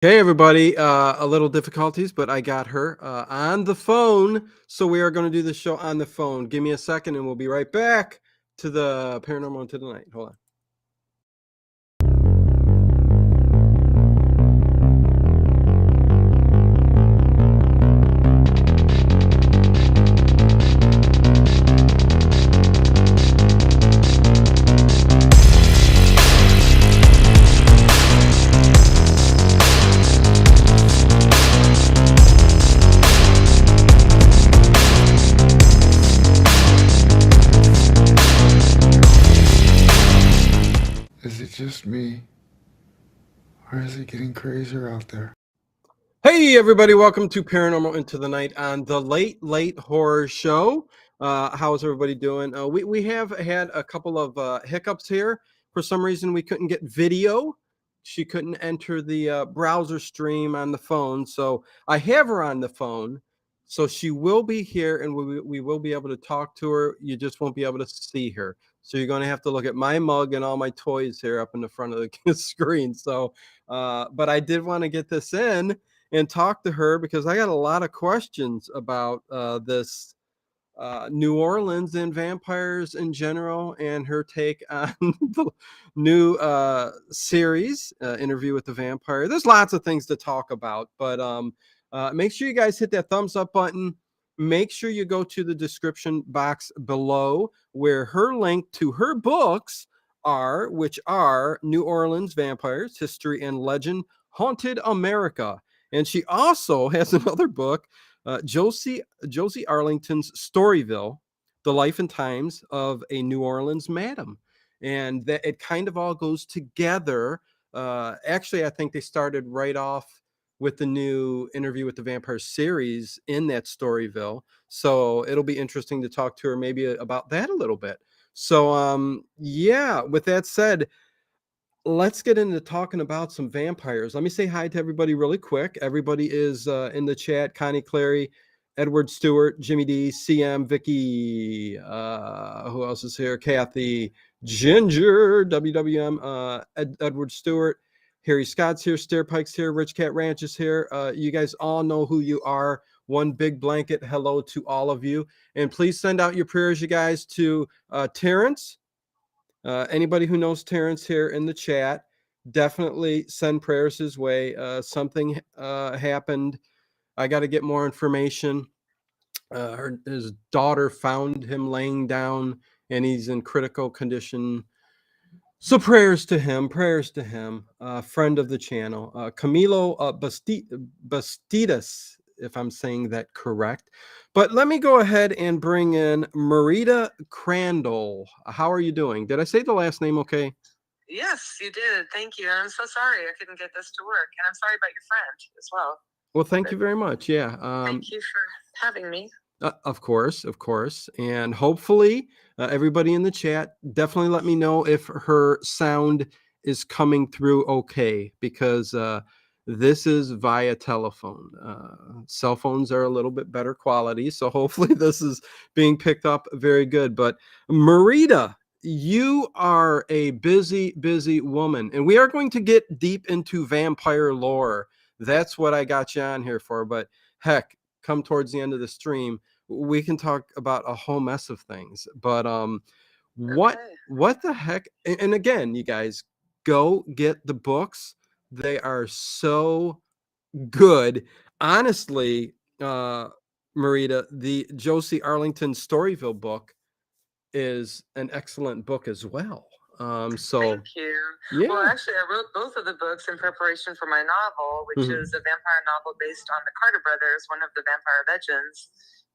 Hey everybody, a little difficulties, but I got her on the phone. So we are going to do the show on the phone. Give me a second and we'll be right back to the Paranormal into the Night. Hold on. Is it just me? Or is it getting crazier out there? Hey everybody, welcome to Paranormal into the Night on the Late Horror Show. How's everybody doing? We have had a couple of hiccups here. For some reason, we couldn't get video. She couldn't enter the browser stream on the phone, so I have her on the phone. So she will be here, and we will be able to talk to her. You just won't be able to see her. So you're going to have to look at my mug and all my toys here up in the front of the screen. So, but I did want to get this in and talk to her because I got a lot of questions about this New Orleans and vampires in general and her take on the new series, Interview with the Vampire. There's lots of things to talk about, but make sure you guys hit that thumbs up button. Make sure you go to the description box below where her link to her books are, which are New Orleans Vampires, History and Legend, Haunted America. And she also has another book, Josie Arlington's Storyville, The Life and Times of a New Orleans Madam. And that it kind of all goes together. Actually, I think they started right off with the new Interview with the Vampire series in that Storyville. So it'll be interesting to talk to her maybe about that a little bit. So, yeah, with that said, let's get into talking about some vampires. Let me say hi to everybody really quick. Everybody is in the chat. Connie Clary, Edward Stewart, Jimmy D, CM, Vicky. Who else is here? Kathy, Ginger, WWM, Edward Stewart. Harry Scott's here. Stairpike's here. Rich Cat Ranch is here. You guys all know who you are. One big blanket hello to all of you. And please send out your prayers, you guys, to Terrence. Anybody who knows Terrence here in the chat, definitely send prayers his way. Something happened. I got to get more information. His daughter found him laying down and he's in critical condition. So prayers to him, friend of the channel, Camilo Bastidas, if I'm saying that correct. But let me go ahead and bring in Marita Crandle. How are you doing? Did I say the last name okay? Yes, you did. Thank you. I'm so sorry I couldn't get this to work. And I'm sorry about your friend as well. Well, thank you very much. Yeah. Thank you for having me. Of course, of course. And hopefully, everybody in the chat, definitely let me know if her sound is coming through okay, because this is via telephone. Cell phones are a little bit better quality. So hopefully, this is being picked up very good. But Marita, you are a busy, busy woman. And we are going to get deep into vampire lore. That's what I got you on here for. But heck, come towards the end of the stream, we can talk about a whole mess of things. But what Okay. what the heck? And again, you guys, go get the books. They are so good. Honestly, Marita, the Josie Arlington Storyville book is an excellent book as well. So Thank you. yeah. Well, actually, I wrote both of the books in preparation for my novel, which is a vampire novel based on the Carter brothers, one of the vampire legends.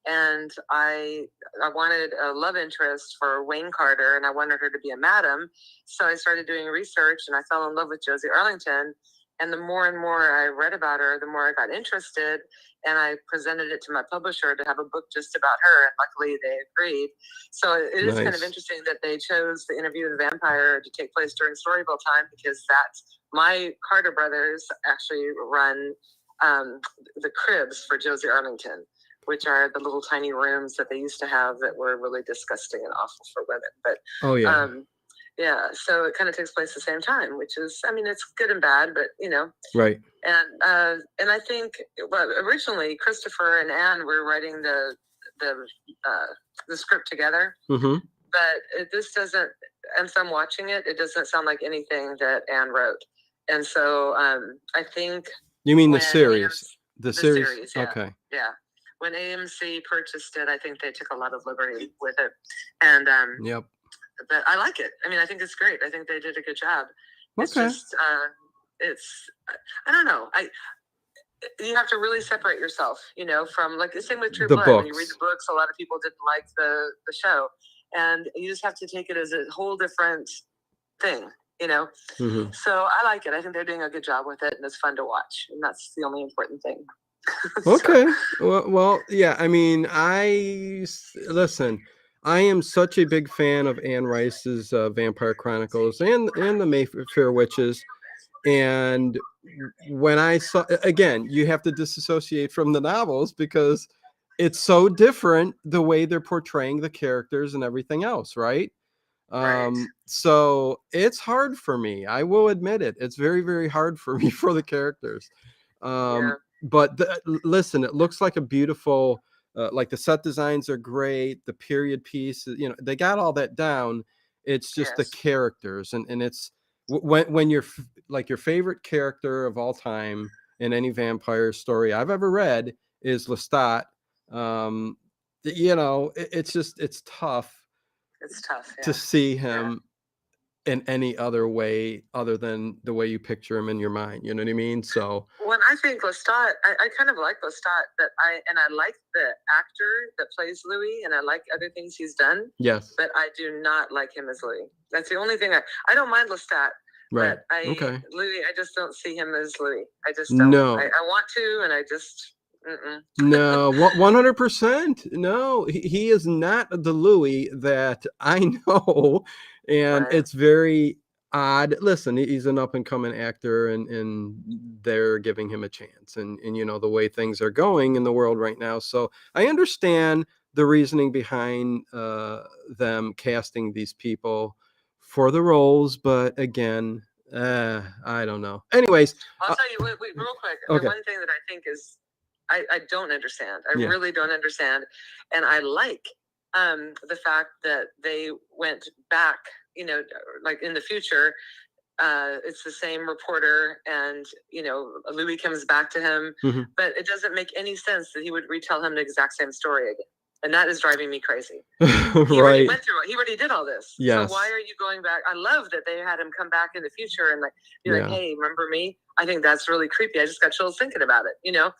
And I wanted a love interest for Wayne Carter, and I wanted her to be a madam. So I started doing research, and I fell in love with Josie Arlington. And the more and more I read about her, the more I got interested. And I presented it to my publisher to have a book just about her. And luckily, they agreed. So it is kind of interesting that they chose the Interview with the Vampire to take place during Storyville time, because that's my Carter brothers actually run the cribs for Josie Arlington, which are the little tiny rooms that they used to have that were really disgusting and awful for women. But oh yeah. Yeah, so it kind of takes place at the same time, which is, I mean, it's good and bad, but Right. And I think, well, originally Christopher and Anne were writing the script together, Mm-hmm. but this doesn't. And so I'm watching it. It doesn't sound like anything that Anne wrote, and so I think. You mean the series? The series. Yeah. Okay. Yeah. When AMC purchased it, I think they took a lot of liberty with it, and Yep. but I like it. I mean, I think it's great. I think they did a good job. It's Okay. just, I don't know. You have to really separate yourself, from, like the same with True The Blood. When you books. read the books, a lot of people didn't like the show, and you just have to take it as a whole different thing, Mm-hmm. So I like it. I think they're doing a good job with it, and it's fun to watch, and that's the only important thing. Okay. Well, yeah. I mean, listen. I am such a big fan of Anne Rice's Vampire Chronicles and the Mayfair Witches. And when I saw, again, you have to disassociate from the novels because it's so different the way they're portraying the characters and everything else, right? Right. So it's hard for me. I will admit it. It's very, very hard for me for the characters. Yeah. But listen, it looks like a beautiful, like the set designs are great. The period piece, they got all that down. It's just the Yes. characters, and it's when you're like your favorite character of all time in any vampire story I've ever read is Lestat. It's tough. It's tough To see him in any other way other than the way you picture him in your mind. You know what I mean? So when I think Lestat, I kind of like Lestat, I like the actor that plays Louis, and I like other things he's done. Yes. But I do not like him as Louis. That's the only thing I don't mind Lestat. Right. But Okay. Louis, I just don't see him as Louis. I just don't. No. I want to, and I just. No, 100%. No, he is not the Louis that I know, and it's very odd. Listen, he's an up and coming actor, and they're giving him a chance, and the way things are going in the world right now. So I understand the reasoning behind them casting these people for the roles, but again, I don't know. Anyways, I'll tell you. Wait, real quick. Okay. The one thing that I think is. I don't understand. I Yeah. really don't understand. And I like the fact that they went back, like in the future, it's the same reporter and, Louis comes back to him, but it doesn't make any sense that he would retell him the exact same story again. And that is driving me crazy. He already went through it. He already did all this. Yes. So why are you going back? I love that they had him come back in the future and be like, hey, remember me? I think that's really creepy. I just got chills thinking about it,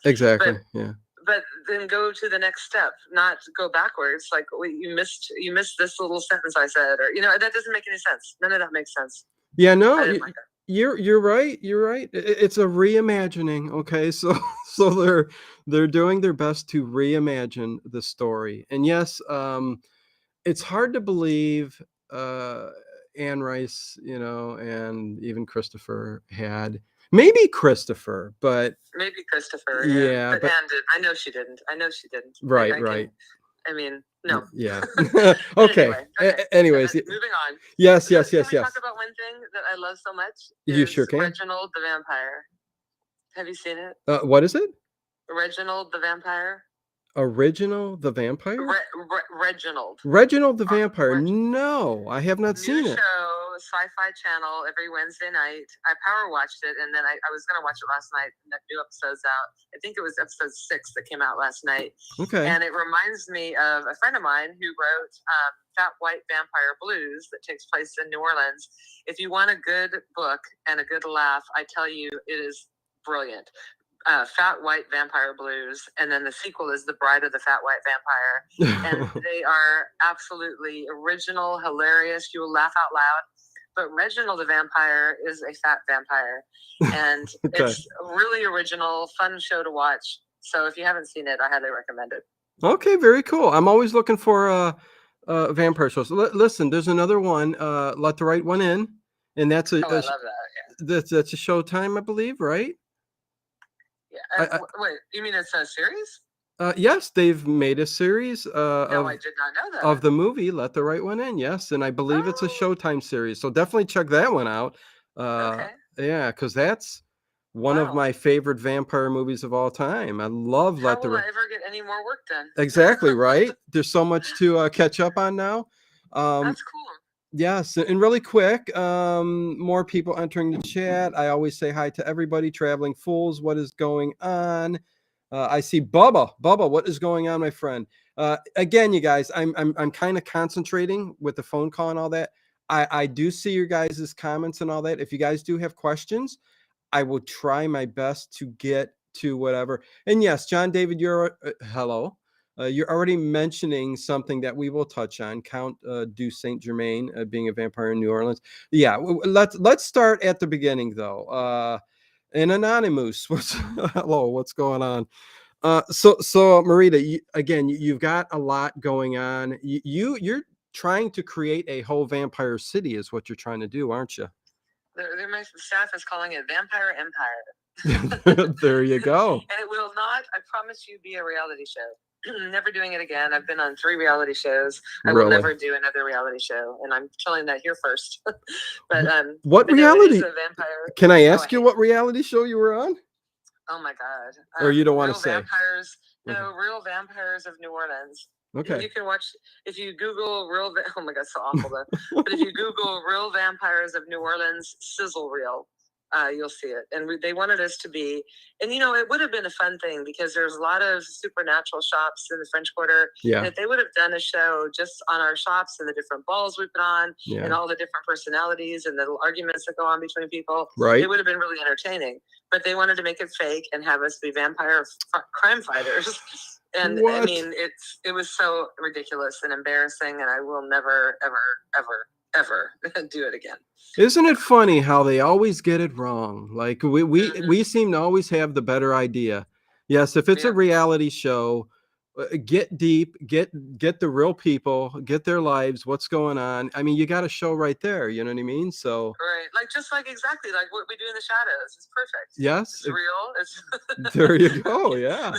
Exactly. But then go to the next step, not go backwards. Like, wait, you missed this little sentence I said, or that doesn't make any sense. None of that makes sense. Yeah, no, I didn't like that. You're right. You're right. It's a reimagining. Okay, so they're doing their best to reimagine the story. And yes, it's hard to believe Anne Rice, and even Christopher had maybe Christopher, but maybe Christopher. Yeah, but Anne did. I know she didn't. Right. I mean, no. Yeah. Okay. Anyways, moving on. Yes. Can we talk about one thing that I love so much? You sure can. Reginald the Vampire. Have you seen it? What is it? Reginald the Vampire. Original the Vampire? Reginald. Reginald the Vampire. No, I have not seen it. New show, Sci-Fi Channel, every Wednesday night. I power watched it, and then I was going to watch it last night, and that new episode's out. I think it was episode 6 that came out last night. Okay. And it reminds me of a friend of mine who wrote Fat White Vampire Blues that takes place in New Orleans. If you want a good book and a good laugh, I tell you, it is brilliant. Fat White Vampire Blues, and then the sequel is The Bride of the Fat White Vampire, and they are absolutely original, hilarious. You will laugh out loud. But Reginald the Vampire is a fat vampire, and It's really original, fun show to watch. So if you haven't seen it, I highly recommend it. Okay, very cool. I'm always looking for vampire shows. Listen, there's another one, Let the Right One In, and that's I love that. Yeah. That's a Showtime, I believe, right? Yeah. Wait, you mean it's a series? Yes, they've made a series No, I did not know of that. the movie Let the Right One In. Yes, and I believe it's a Oh, Showtime series. So definitely check that one out. Uh, okay. yeah, because that's one of Wow. my favorite vampire movies of all time. I love How Let the will I Right. ever get any more work done? Exactly right. There's so much to catch up on now. Um, That's cool. Yes, and really quick, more people entering the chat. I always say hi to everybody. Traveling fools, what is going on? I see Bubba. Bubba, what is going on, my friend? Again, you guys, I'm kind of concentrating with the phone call and all that. I do see your guys' comments and all that. If you guys do have questions, I will try my best to get to whatever. And yes, John David, you're hello. You're already mentioning something that we will touch on. Count du Saint Germain being a vampire in New Orleans. Yeah, let's start at the beginning though. And Anonymous, hello, what's going on? So Marita, you've got a lot going on. You're trying to create a whole vampire city, is what you're trying to do, aren't you? My staff is calling it Vampire Empire. There you go. And it will not, I promise you, be a reality show. Never doing it again. I've been on 3 reality shows. I will never do another reality show, and I'm telling that here first. What but reality? No, it is a vampire. Can I ask you what reality show you were on? Oh my God! Or you don't want to Real say? Vampires. No, Okay. Real Vampires of New Orleans. Okay. You can watch if you Google real. Oh my God, so awful though. But if you Google Real Vampires of New Orleans sizzle reel, you'll see it. And they wanted us to be, and it would have been a fun thing because there's a lot of supernatural shops in the French Quarter. Yeah. And if they would have done a show just on our shops and the different balls we put on, and all the different personalities and the arguments that go on between people, right, it would have been really entertaining. But they wanted to make it fake and have us be vampire crime fighters. And what? I mean, it was so ridiculous and embarrassing, and I will never, ever, ever, ever do it again. Isn't it funny how they always get it wrong? Like we seem to always have the better idea. Yes, if it's a reality show, get deep, get the real people, get their lives, what's going on. I mean, you got a show right there. You know what I mean? So right, just exactly like what we do in the shadows. It's perfect. Yes, it's real. It's there you go. Yeah.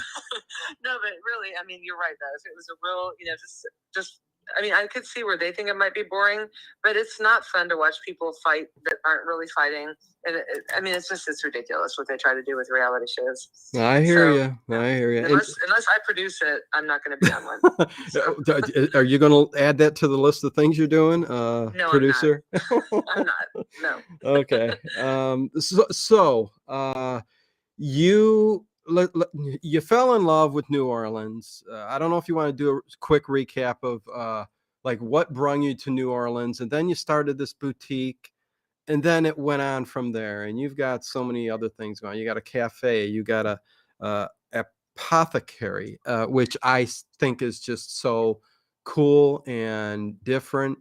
No, but really, I mean, you're right though. If it was a real, just. I mean, I could see where they think it might be boring, but it's not fun to watch people fight that aren't really fighting. And I mean, it's ridiculous what they try to do with reality shows. I hear you. I hear you. Unless I produce it, I'm not going to be on one. So. Are you going to add that to the list of things you're doing? No, producer? I'm not. No. Okay. You fell in love with New Orleans. I don't know if you want to do a quick recap of like what brought you to New Orleans, and then you started this boutique, and then it went on from there. And you've got so many other things going. You got a cafe, you got a apothecary, which I think is just so cool and different.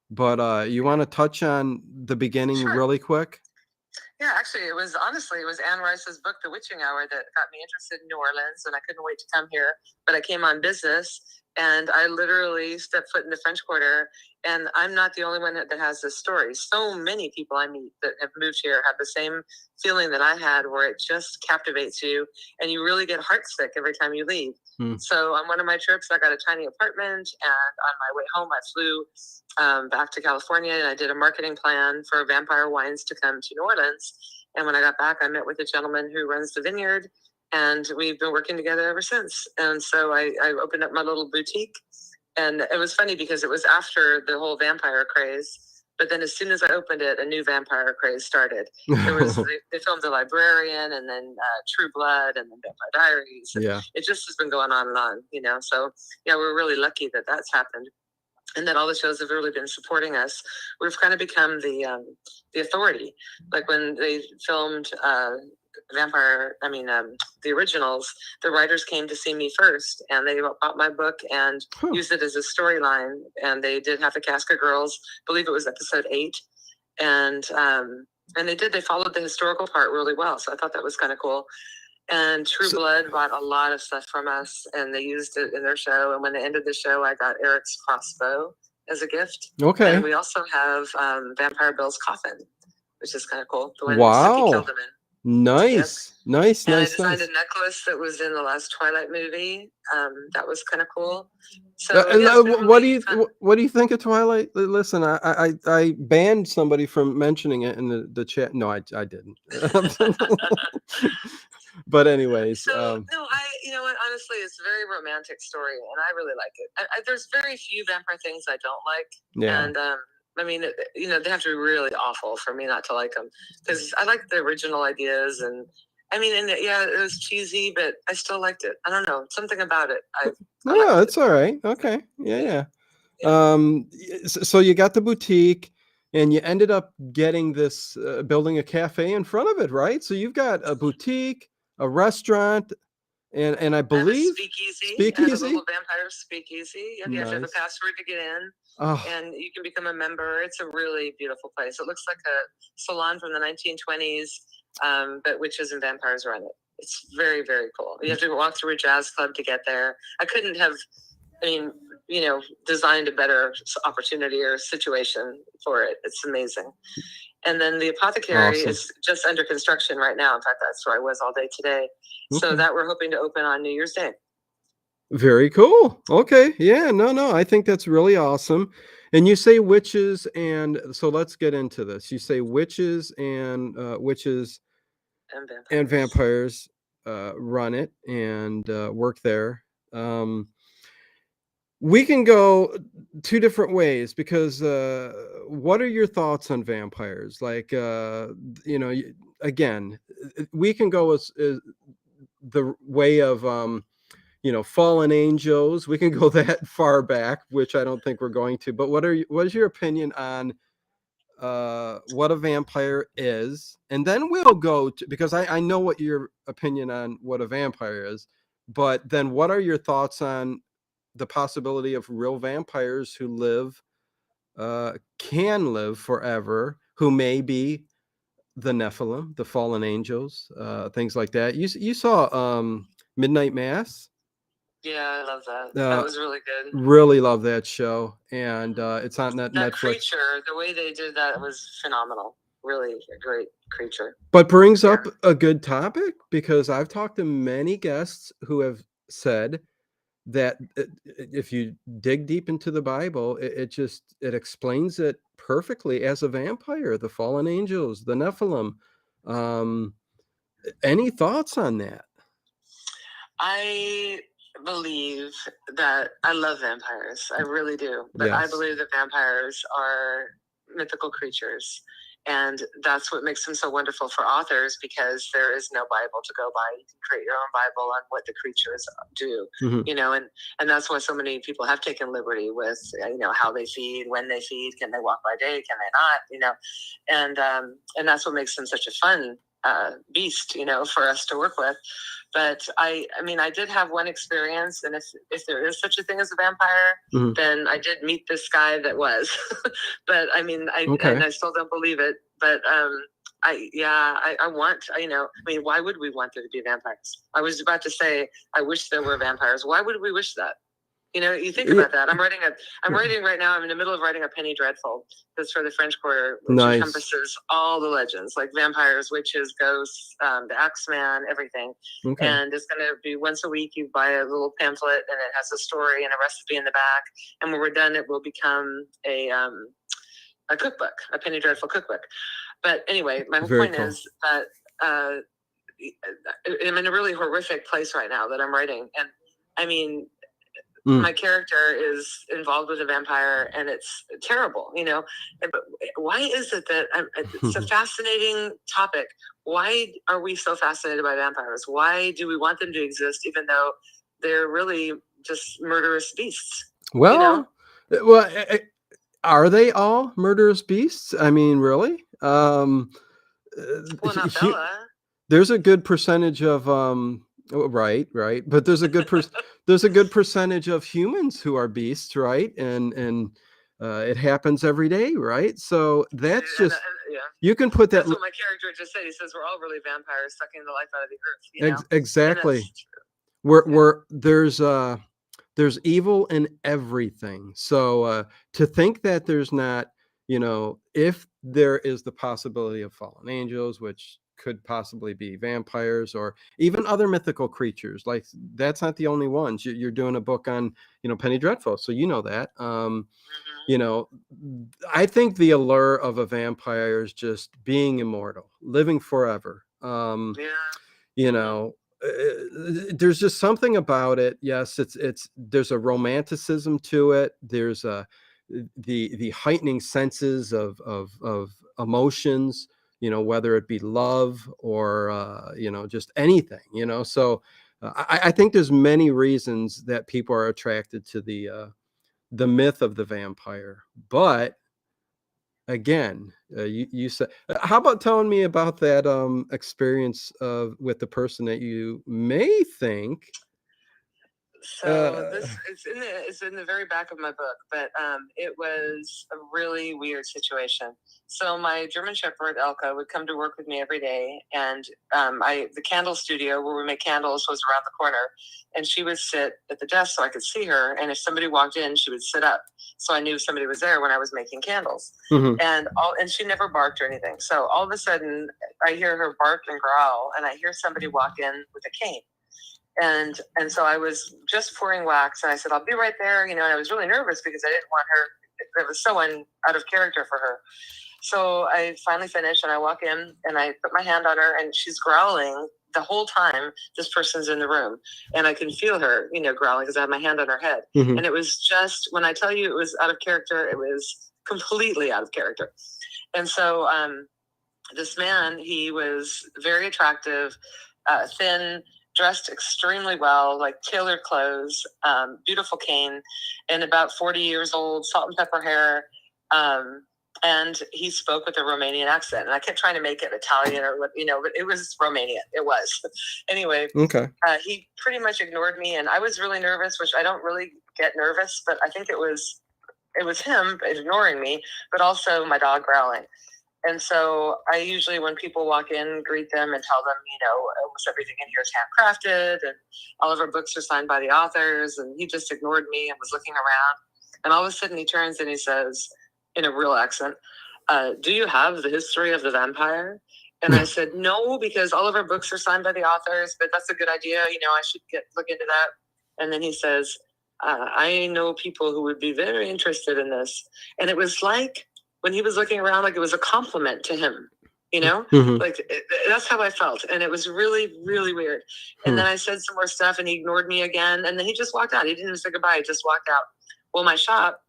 But you want to touch on the beginning really quick? Yeah, actually, it was Anne Rice's book, The Witching Hour, that got me interested in New Orleans, and I couldn't wait to come here. But I came on business, and I literally stepped foot in the French Quarter, and I'm not the only one that has this story. So many people I meet that have moved here have the same feeling that I had, where it just captivates you, and you really get heartsick every time you leave. So on one of my trips, I got a tiny apartment, and on my way home, I flew back to California, and I did a marketing plan for Vampire Wines to come to New Orleans. And when I got back, I met with a gentleman who runs the vineyard, and we've been working together ever since. And so I opened up my little boutique, and it was funny because it was after the whole vampire craze. But then as soon as I opened it, a new vampire craze started. There was they filmed The Librarian, and then True Blood, and then Vampire Diaries. And it just has been going on and on, So yeah, we're really lucky that that's happened, and that all the shows have really been supporting us. We've kind of become the authority. Like when they filmed the originals, the writers came to see me first, and they bought my book and used it as a storyline. And they did Have the Casket Girls, I believe it was episode 8. And they followed the historical part really well. So I thought that was kind of cool. And True Blood bought a lot of stuff from us, and they used it in their show. And when they ended the show, I got Eric's crossbow as a gift. Okay. And we also have Vampire Bill's coffin, which is kind of cool. The one Snooki killed him in. Nice. Nice. And I Nice. designed Nice. a necklace that was in the last Twilight movie. That was kind of cool. So And yeah, it's been what do really you fun. what do you think of Twilight? Listen, I banned somebody from mentioning it in the chat. No, I didn't. But anyways, So no, you know what? Honestly, it's a very romantic story, and I really like it. There's very few vampire things I don't like, yeah. and I mean, you know, they have to be really awful for me not to like them, because I like the original ideas, and I mean, and yeah, it was cheesy, but I still liked it. I don't know, something about it. No, it's all right. Okay. Yeah. So you got the boutique, and you ended up getting this building a cafe in front of it, right? So you've got a boutique, a restaurant, and I believe speakeasy. I have a little vampire speakeasy. You have to have a password to get in, and you can become a member. It's a really beautiful place. It looks like a salon from the 1920s, but witches and vampires run it. It's very, very cool. You have to walk through a jazz club to get there. I couldn't have, I mean, you know, designed a better opportunity or situation for it. It's amazing. And then the apothecary is just under construction right now. In fact, that's where I was all day today. So that we're hoping to open on New Year's Day. Very cool. Okay. Yeah. No. I think that's really awesome. And you say witches, and so let's get into this. You say witches and vampires run it and work there. We can go two different ways, because what are your thoughts on vampires? Like, you know, again, we can go as the way of, you know, fallen angels. We can go that far back, which I don't think we're going to. But what is your opinion on what a vampire is? And then we'll go to, because I know what your opinion on what a vampire is, but then what are your thoughts on the possibility of real vampires who can live forever, who may be the Nephilim, the fallen angels, things like that. You saw Midnight Mass? Yeah, I love that. That was really good. Really love that show, and it's on Netflix. Creature, the way they did that was phenomenal. Really a great creature. But brings up a good topic, because I've talked to many guests who have said that if you dig deep into the Bible, it explains it perfectly as a vampire, the fallen angels, the Nephilim. Any thoughts on that? I believe that I love vampires. I really do. But I believe that vampires are mythical creatures. And that's what makes them so wonderful for authors, because there is no Bible to go by. You can create your own Bible on what the creatures do, you know, and that's why so many people have taken liberty with, you know, how they feed, when they feed, can they walk by day, can they not, you know, and that's what makes them such a fun beast, you know, for us to work with. But I mean, I did have one experience, and if there is such a thing as a vampire, then I did meet this guy that was. But I mean, and I still don't believe it. But I want, you know, I mean, why would we want there to be vampires? I was about to say, I wish there were vampires. Why would we wish that? You know, you think about that. I'm writing right now. I'm in the middle of writing a Penny Dreadful. That's for the French Quarter, which encompasses all the legends, like vampires, witches, ghosts, the Axeman, everything. And it's going to be once a week. You buy a little pamphlet, and it has a story and a recipe in the back. And when we're done, it will become a cookbook, a Penny Dreadful cookbook. But anyway, my whole point is that I'm in a really horrific place right now that I'm writing, and I mean. My character is involved with a vampire, and it's terrible, you know. But why is it that it's a fascinating topic? Why are we so fascinated by vampires? Why do we want them to exist, even though they're really just murderous beasts? Well, you know? Are they all murderous beasts? I mean, really? Well, not Bella. There's a good percentage of right, but there's a good percentage of humans who are beasts, right? And it happens every day, right? So that's just you can put that. That's what my character just said. He says we're all really vampires sucking the life out of the earth. You know? Exactly. There's evil in everything. So to think that there's not, you know, if there is the possibility of fallen angels, which could possibly be vampires or even other mythical creatures. Like that's not the only ones. You're doing a book on, Penny Dreadful, so you know that. I think the allure of a vampire is just being immortal, living forever. There's just something about it. Yes, there's a romanticism to it. There's the heightening senses of emotions, whether it be love or just anything, so I think there's many reasons that people are attracted to the myth of the vampire. But again, you said, how about telling me about that experience with the person that you may think So this it's in the very back of my book, but it was a really weird situation. So my German Shepherd Elka would come to work with me every day, and the candle studio where we make candles was around the corner, and she would sit at the desk so I could see her. And if somebody walked in, she would sit up, so I knew somebody was there when I was making candles. And she never barked or anything. So all of a sudden, I hear her bark and growl, and I hear somebody walk in with a cane. And so I was just pouring wax, and I said, I'll be right there, and I was really nervous because I didn't want her, it was so out of character for her. So I finally finished, and I walk in, and I put my hand on her, and she's growling the whole time this person's in the room. And I can feel her, growling because I have my hand on her head. And it was just, when I tell you it was out of character, it was completely out of character. And so this man, he was very attractive, thin, dressed extremely well, like tailored clothes, beautiful cane, and about 40 years old, salt and pepper hair. And he spoke with a Romanian accent. And I kept trying to make it Italian or what, but it was Romanian. It was. Anyway, he pretty much ignored me. And I was really nervous, which I don't really get nervous, but I think it was him ignoring me, but also my dog growling. And so I usually, when people walk in, greet them and tell them, almost everything in here is handcrafted and all of our books are signed by the authors. And he just ignored me and was looking around. And all of a sudden he turns and he says, in a real accent, do you have the history of the vampire? And I said, no, because all of our books are signed by the authors, but that's a good idea. I should look into that. And then he says, I know people who would be very interested in this. And it was like, when he was looking around, like it was a compliment to him, that's how I felt. And it was really, really weird. And then I said some more stuff and he ignored me again. And then he just walked out. He didn't even say goodbye. He just walked out. Well, my shop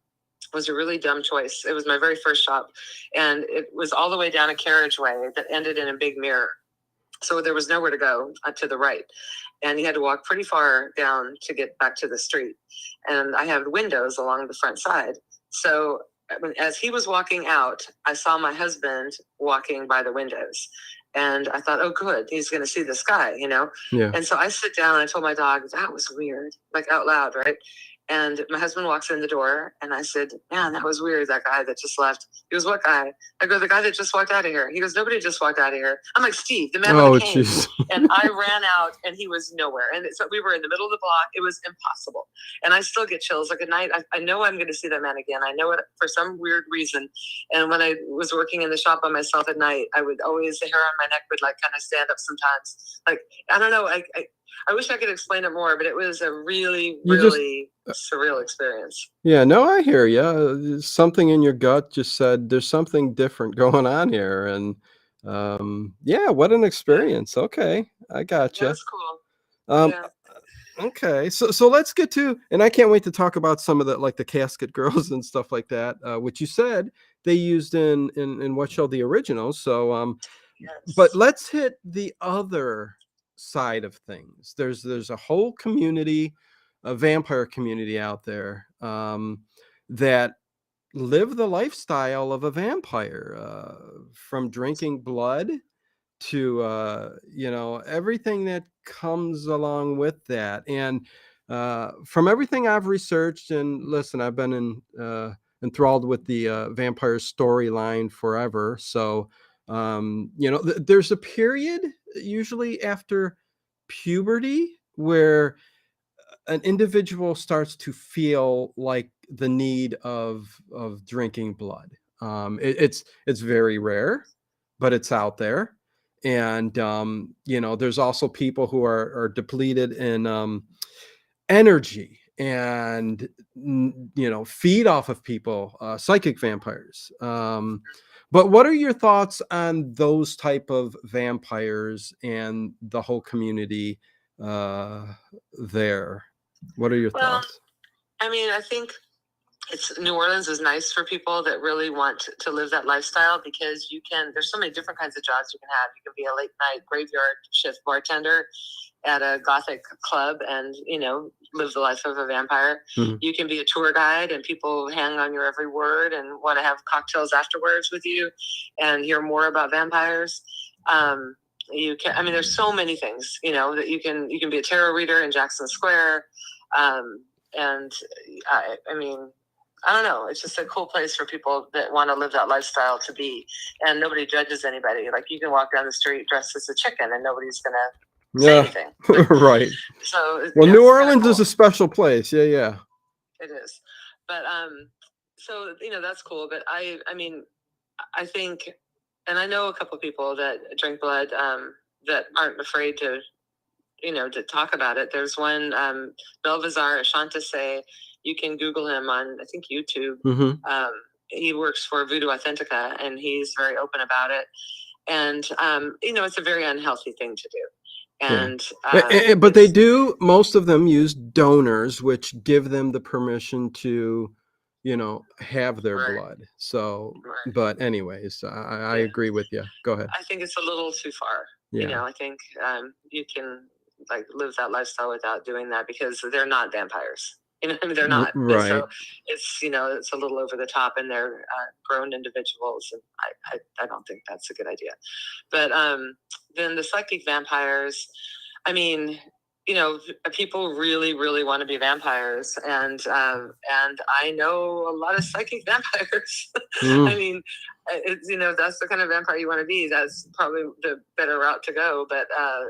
was a really dumb choice. It was my very first shop. And it was all the way down a carriageway that ended in a big mirror. So there was nowhere to go to the right. And you had to walk pretty far down to get back to the street. And I had windows along the front side. So as he was walking out, I saw my husband walking by the windows. And I thought, oh, good, he's going to see this guy, Yeah. And so I sit down and I told my dog, that was weird, like out loud, right? And my husband walks in the door and I said, man, that was weird, that guy that just left. He goes, what guy? I go, the guy that just walked out of here. He goes, nobody just walked out of here. I'm like, Steve, the man with the cane. And I ran out and he was nowhere. And so we were in the middle of the block. It was impossible. And I still get chills. Like at night, I know I'm going to see that man again. I know it for some weird reason. And when I was working in the shop by myself at night, I would always, the hair on my neck would like kind of stand up sometimes. Like, I don't know. I wish I could explain it more, but it was a really, really surreal experience. Yeah, no, I hear you. Something in your gut just said there's something different going on here. And what an experience. Okay, I gotcha. That's cool. Okay, so let's get to, and I can't wait to talk about some of the, like the casket girls and stuff like that, which you said they used in what show, the original. So but let's hit the other side of things. There's a whole community, a vampire community out there that live the lifestyle of a vampire, from drinking blood to everything that comes along with that. And from everything I've researched, and listen, I've been enthralled with the vampire storyline forever. So there's a period usually after puberty where an individual starts to feel like the need of drinking blood. It's very rare, but it's out there. and there's also people who are depleted in energy and feed off of people, psychic vampires. But what are your thoughts on those type of vampires and the whole community there? What are your thoughts? I mean, I think New Orleans is nice for people that really want to live that lifestyle, because there's so many different kinds of jobs you can have. You can be a late night graveyard shift bartender at a gothic club and live the life of a vampire. Mhm. You can be a tour guide and people hang on your every word and want to have cocktails afterwards with you and hear more about vampires. There's so many things that you can be a tarot reader in Jackson Square. And I don't know. It's just a cool place for people that want to live that lifestyle to be, and nobody judges anybody. Like, you can walk down the street dressed as a chicken and nobody's going to say anything. Right. So, New Orleans is a special place. Yeah. It is. But, so, that's cool. But I think, and I know a couple of people that drink blood, that aren't afraid to talk about it. There's one, Belvazar Ashantase. You can Google him on, I think, YouTube. Mm-hmm. He works for Voodoo Authentica, and he's very open about it. And, it's a very unhealthy thing to do. And but they do, most of them use donors, which give them the permission to, have their blood. So, but anyways, I agree with you. Go ahead. I think it's a little too far. Yeah. I think you can live that lifestyle without doing that, because they're not vampires. They're not. Right. So it's a little over the top, and they're grown individuals, and I don't think that's a good idea. But then the psychic vampires, people really, really want to be vampires, and I know a lot of psychic vampires. That's the kind of vampire you want to be. That's probably the better route to go. But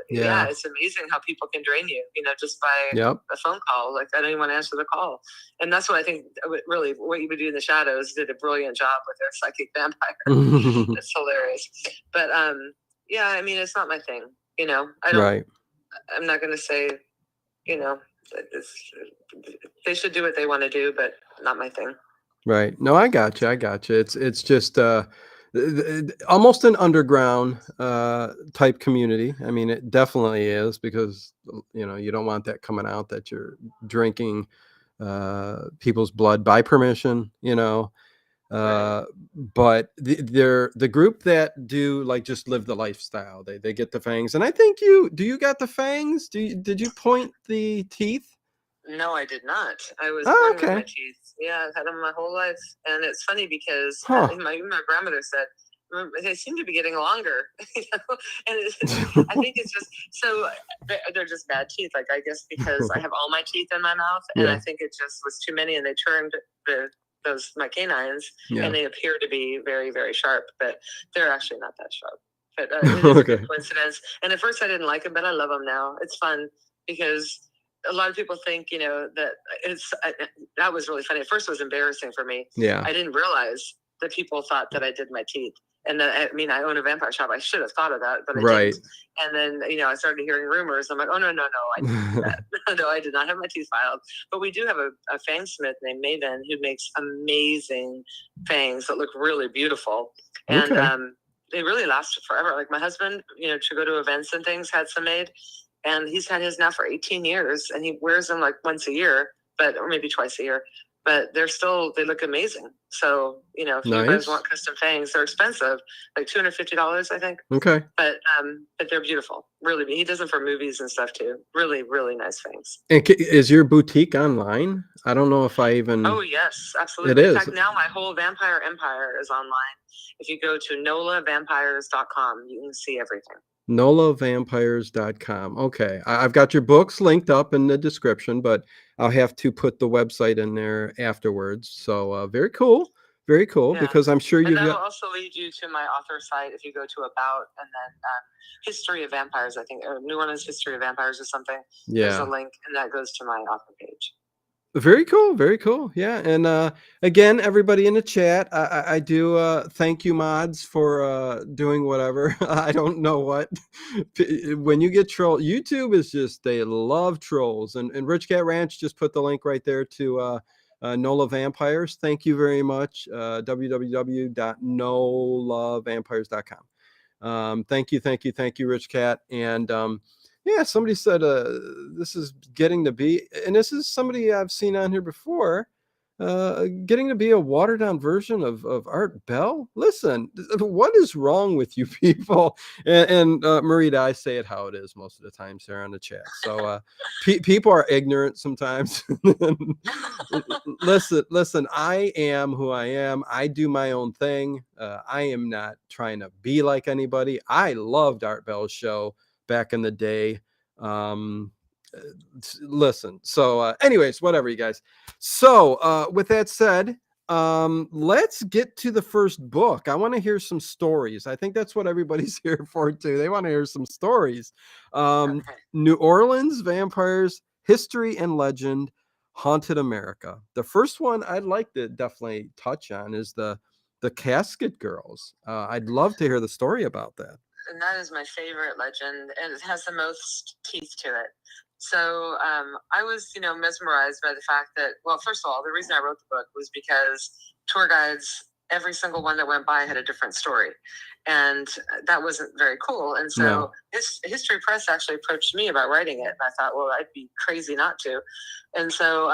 it's amazing how people can drain you, just by a phone call. Like, I don't even want to answer the call. And that's what I think, really, what you would do in the shadows did a brilliant job with their psychic vampire. It's hilarious. But it's not my thing. I don't. Right. I'm not going to say, they should do what they want to do, but not my thing. Right. No, I got you. It's just almost an underground type community. It definitely is, because you don't want that coming out, that you're drinking people's blood by permission. Right. But they're the group that do just live the lifestyle. They get the fangs, and I think you got the fangs. Did you point the teeth? No, I did not. I was born with my teeth. Yeah, I've had them my whole life, and it's funny because my grandmother said they seem to be getting longer. And I think it's just so they're just bad teeth. Like, I guess because I have all my teeth in my mouth, and I think it just was too many, and they turned my canines, and they appear to be very, very sharp, but they're actually not that sharp. But it is a good coincidence. And at first I didn't like them, but I love them now. It's fun because a lot of people think, that that was really funny. At first it was embarrassing for me. Yeah. I didn't realize that people thought that I did my teeth. And then, I own a vampire shop. I should have thought of that, but I didn't. And then, I started hearing rumors. I'm like, oh, no, I didn't do that. No, I did not have my teeth filed. But we do have a fangsmith named Maven who makes amazing fangs that look really beautiful. And they really last forever. Like, my husband, to go to events and things, had some made. And he's had his now for 18 years. And he wears them like once a year, or maybe twice a year. But they look amazing. So, if you guys want custom fangs, they're expensive, like $250, I think. Okay. But they're beautiful. Really. He does them for movies and stuff too. Really, really nice fangs. And is your boutique online? I don't know if I even. Oh, yes, absolutely. It is. In fact, now my whole vampire empire is online. If you go to nolavampires.com, you can see everything. NOLAvampires.com. Okay. I've got your books linked up in the description, but I'll have to put the website in there afterwards. So very cool. Very cool, because I'm sure you've that'll also lead you to my author site if you go to About, and then History of Vampires, I think, or New Orleans History of Vampires or something. Yeah. There's a link, and that goes to my author page. Very cool. Very cool. Yeah. And again, everybody in the chat, I do thank you mods for doing whatever. I don't know what. When you get troll, YouTube is just, they love trolls. And Rich Cat Ranch just put the link right there to NOLA Vampires. Thank you very much. www.nolavampires.com. Thank you, Rich Cat. And yeah, somebody said this is getting to be, and this is somebody I've seen on here before, getting to be a watered down version of Art Bell. Listen, what is wrong with you people? And Marita, I say it how it is most of the time, Sarah, on the chat. So people are ignorant sometimes. Listen, I am who I am. I do my own thing. I am not trying to be like anybody. I loved Art Bell's show back in the day. Listen, so anyways, whatever, you guys. So with that said, let's get to the first book. I want to hear some stories. I think that's what everybody's here for too. They want to hear some stories. Okay. New Orleans Vampires, History and Legend, Haunted America. The first one I'd like to definitely touch on is the Casket Girls. I'd love to hear the story about that. And that is my favorite legend, and it has the most teeth to it. So I was, mesmerized by the fact that, well, first of all, the reason I wrote the book was because tour guides, every single one that went by had a different story. And that wasn't very cool. And so History Press actually approached me about writing it. And I thought, well, I'd be crazy not to. And so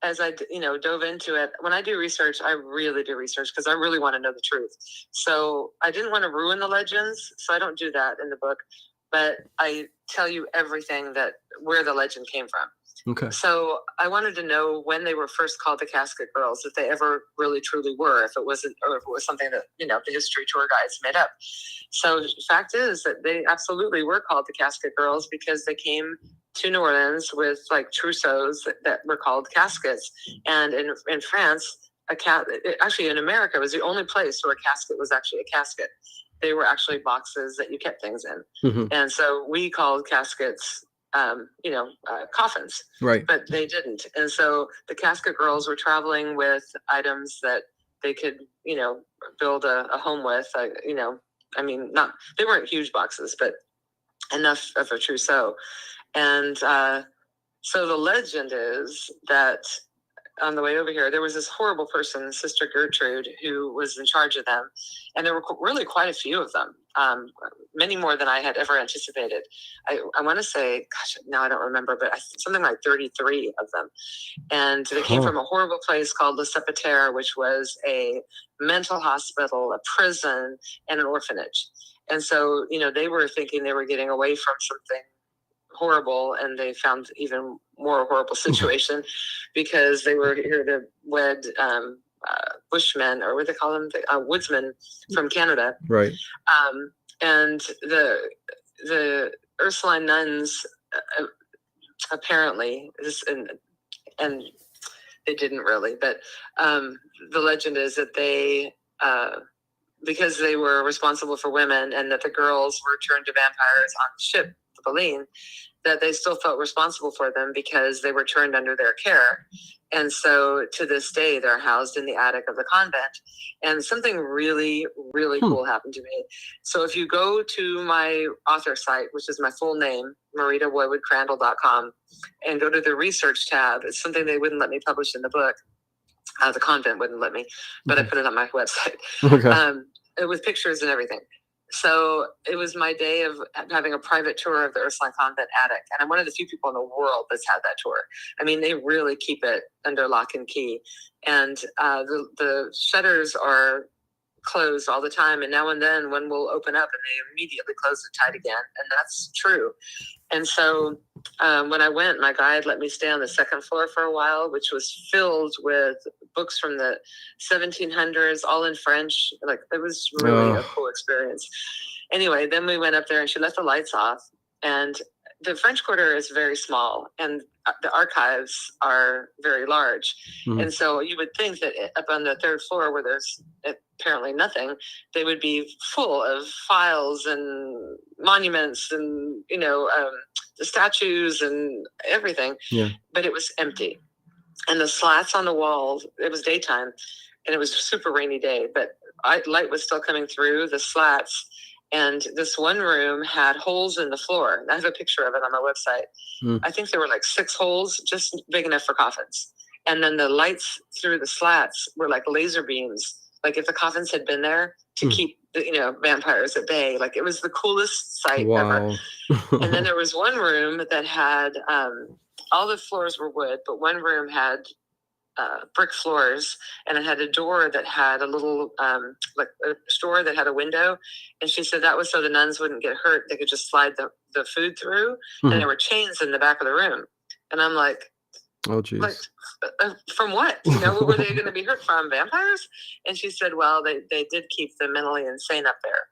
as I, dove into it, when I do research, I really do research because I really want to know the truth. So I didn't want to ruin the legends, so I don't do that in the book. But I tell you everything where the legend came from. Okay. So I wanted to know when they were first called the Casket Girls, if they ever really truly were, if it wasn't, or if it was something that, the history tour guides made up. So the fact is that they absolutely were called the Casket Girls because they came to New Orleans with like trousseaux that were called caskets. And in France, actually in America, it was the only place where a casket was actually a casket. They were actually boxes that you kept things in. Mm-hmm. And so we called caskets, coffins. Right. But they didn't. And so the Casket Girls were traveling with items that they could, build a home with, they weren't huge boxes, but enough of a trousseau. And so the legend is that on the way over here, there was this horrible person, Sister Gertrude, who was in charge of them. And there were really quite a few of them, many more than I had ever anticipated. I want to say, gosh, now I don't remember, but something like 33 of them. And they came from a horrible place called Le Sepulchre, which was a mental hospital, a prison, and an orphanage. And so, they were thinking they were getting away from something horrible, and they found even more horrible situation because they were here to wed Bushmen, or what they call them, woodsmen from Canada. Right. And the Ursuline nuns apparently, and they didn't really, but the legend is that they because they were responsible for women, and that the girls were turned to vampires on the ship, the Baleine, that they still felt responsible for them because they were turned under their care. And so to this day, they're housed in the attic of the convent. And something really, really cool happened to me. So if you go to my author site, which is my full name, MaritaCrandle.com, and go to the research tab, it's something they wouldn't let me publish in the book. The convent wouldn't let me, but I put it on my website. Okay. With pictures and everything. So it was my day of having a private tour of the Ursuline Convent attic. And I'm one of the few people in the world that's had that tour. I mean, they really keep it under lock and key. And the shutters are closed all the time. And now and then one will open up and they immediately close it tight again. And that's true. And so when I went, my guide let me stay on the second floor for a while, which was filled with books from the 1700s, all in French. Like, it was really a cool experience. Anyway, then we went up there and she left the lights off. And the French Quarter is very small, and the archives are very large. Mm-hmm. And so you would think that up on the third floor, where there's apparently nothing, they would be full of files and monuments and, the statues and everything. Yeah. But it was empty. and the slats on the wall, it was daytime, and it was a super rainy day, but light was still coming through the slats. And this one room had holes in the floor. I have a picture of it on my website. I think there were like 6 holes, just big enough for coffins. And then the lights through the slats were like laser beams. Like if the coffins had been there to keep the, vampires at bay. Like it was the coolest sight ever. And then there was one room that had all the floors were wood, but one room had brick floors, and it had a door that had a little like a door that had a window, and she said that was so the nuns wouldn't get hurt. They could just slide the food through, and there were chains in the back of the room. And I'm like, oh geez, like from what? What were they going to be hurt from? Vampires? And she said, well, they did keep the mentally insane up there.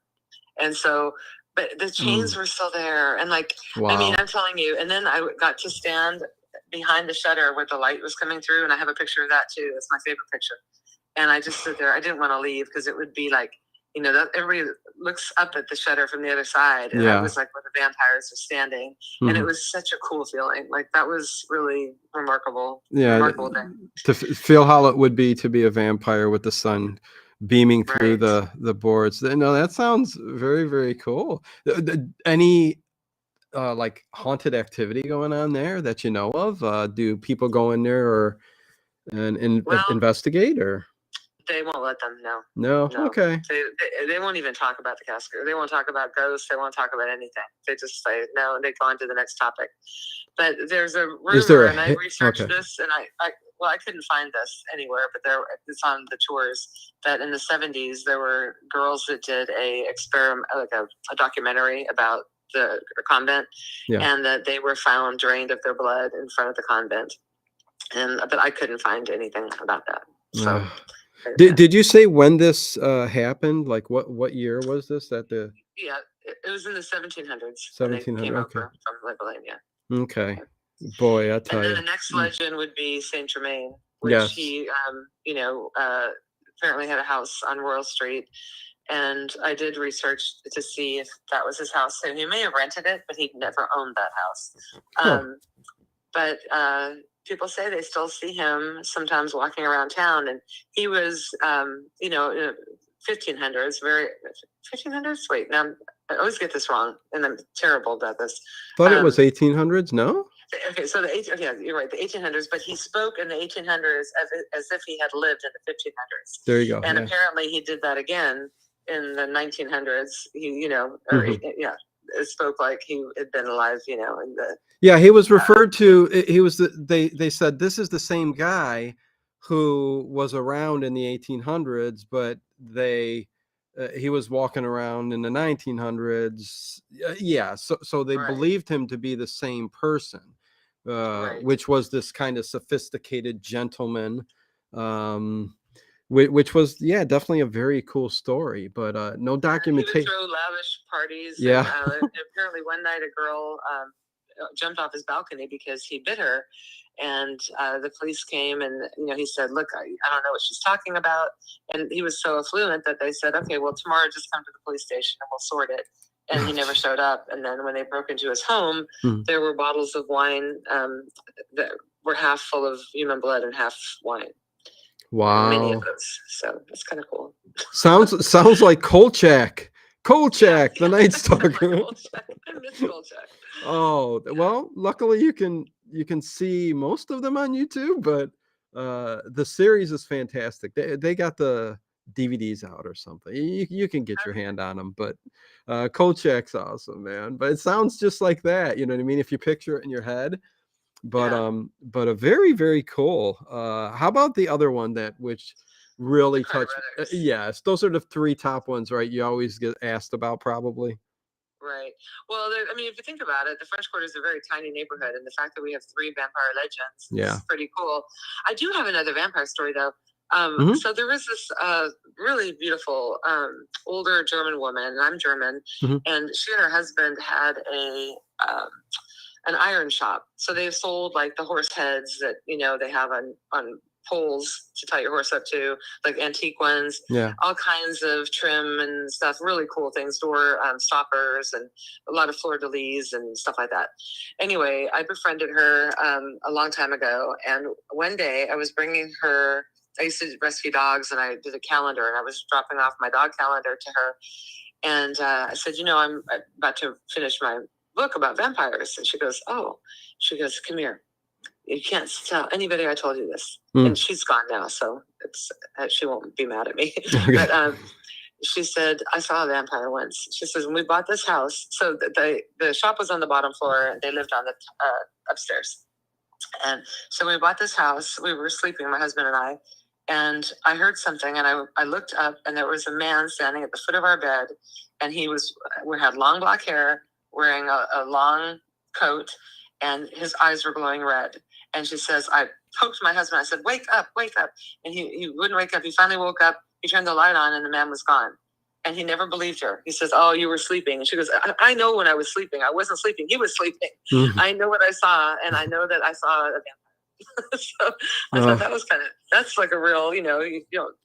And so, but the chains were still there, and like, I mean, I'm telling you. And then I got to stand behind the shutter where the light was coming through, and I have a picture of that too. It's my favorite picture. And I just stood there. I didn't want to leave because it would be like, that everybody looks up at the shutter from the other side, and I was like where the vampires are standing, and it was such a cool feeling. Like that was really remarkable. Yeah, remarkable thing. To feel how it would be to be a vampire with the sun beaming through the boards. No, that sounds very, very cool. Any like haunted activity going on there that you know of? Do people go in there and investigate, or they won't let them? No. Okay. They won't even talk about the casket. They won't talk about ghosts. They won't talk about anything. They just say no, and they go on to the next topic. But there's a rumor, and I researched this, and I couldn't find this anywhere, but it's on the tours, that in the 70s there were girls that did a experiment, like a documentary about the convent, and that they were found drained of their blood in front of the convent, but I couldn't find anything about that. So, did you say when this happened? Like what year was this? It was in the 1700s. 1700. Okay. From Lithuania. Okay. Boy, I tell you. And then the next legend would be Saint Germain, which he, apparently had a house on Royal Street. And I did research to see if that was his house. So he may have rented it, but he'd never owned that house. But people say they still see him sometimes walking around town. And he was, 1500s, 1500s? Wait, now I always get this wrong, and I'm terrible about this. Thought it was 1800s, no? Okay, so you're right, the 1800s, but he spoke in the 1800s as if he had lived in the 1500s. There you go. And apparently he did that again in the 1900s. He, it spoke like he had been alive, in the. Yeah, he was referred to. He was they said this is the same guy who was around in the 1800s, but he was walking around in the 1900s. So they believed him to be the same person, which was this kind of sophisticated gentleman, which was definitely a very cool story, but no documentation. He would throw lavish parties. Yeah. And, apparently one night a girl jumped off his balcony because he bit her. And the police came, and he said, "Look, I don't know what she's talking about." And he was so affluent that they said, "Okay, well, tomorrow just come to the police station and we'll sort it." And he never showed up. And then when they broke into his home, there were bottles of wine that were half full of human blood and half wine. Wow, many of those. So that's kind of cool. Sounds like Kolchak. The Night Stalker. I miss Kolchak. Oh well, luckily you can see most of them on YouTube, but the series is fantastic. They got the DVDs out or something. You can get your hand on them, but Kolchak's awesome, man. But it sounds just like that, you know what I mean? If you picture it in your head. But but a very, very cool. How about the other one which really touched? Yes, those are the 3 top ones, right? You always get asked about, probably. Right. Well, if you think about it, the French Quarter is a very tiny neighborhood, and the fact that we have 3 vampire legends is pretty cool. I do have another vampire story, though. So there was this really beautiful older German woman, and I'm German, and she and her husband had an iron shop. So they sold like the horse heads that they have on poles to tie your horse up to, like antique ones, all kinds of trim and stuff, really cool things, door stoppers, and a lot of fleur-de-lis and stuff like that. Anyway, I befriended her a long time ago, and one day I was bringing her, I used to rescue dogs, and I did a calendar, and I was dropping off my dog calendar to her, and I said, I'm about to finish my book about vampires. And she goes, come here. You can't tell anybody I told you this. And she's gone now, so she won't be mad at me. Okay. But she said, I saw a vampire once. She says, when we bought this house, so the shop was on the bottom floor, and they lived on the upstairs. And so when we bought this house, we were sleeping, my husband and I heard something, and I looked up, and there was a man standing at the foot of our bed, and we had long black hair, wearing a long coat, and his eyes were glowing red. And she says, I poked my husband. I said, wake up. And he wouldn't wake up. He finally woke up. He turned the light on, and the man was gone. And he never believed her. He says, oh, you were sleeping. And she goes, I know when I was sleeping. I wasn't sleeping. He was sleeping. Mm-hmm. I know what I saw, and I know that I saw a vampire. So I thought that was that's like a real,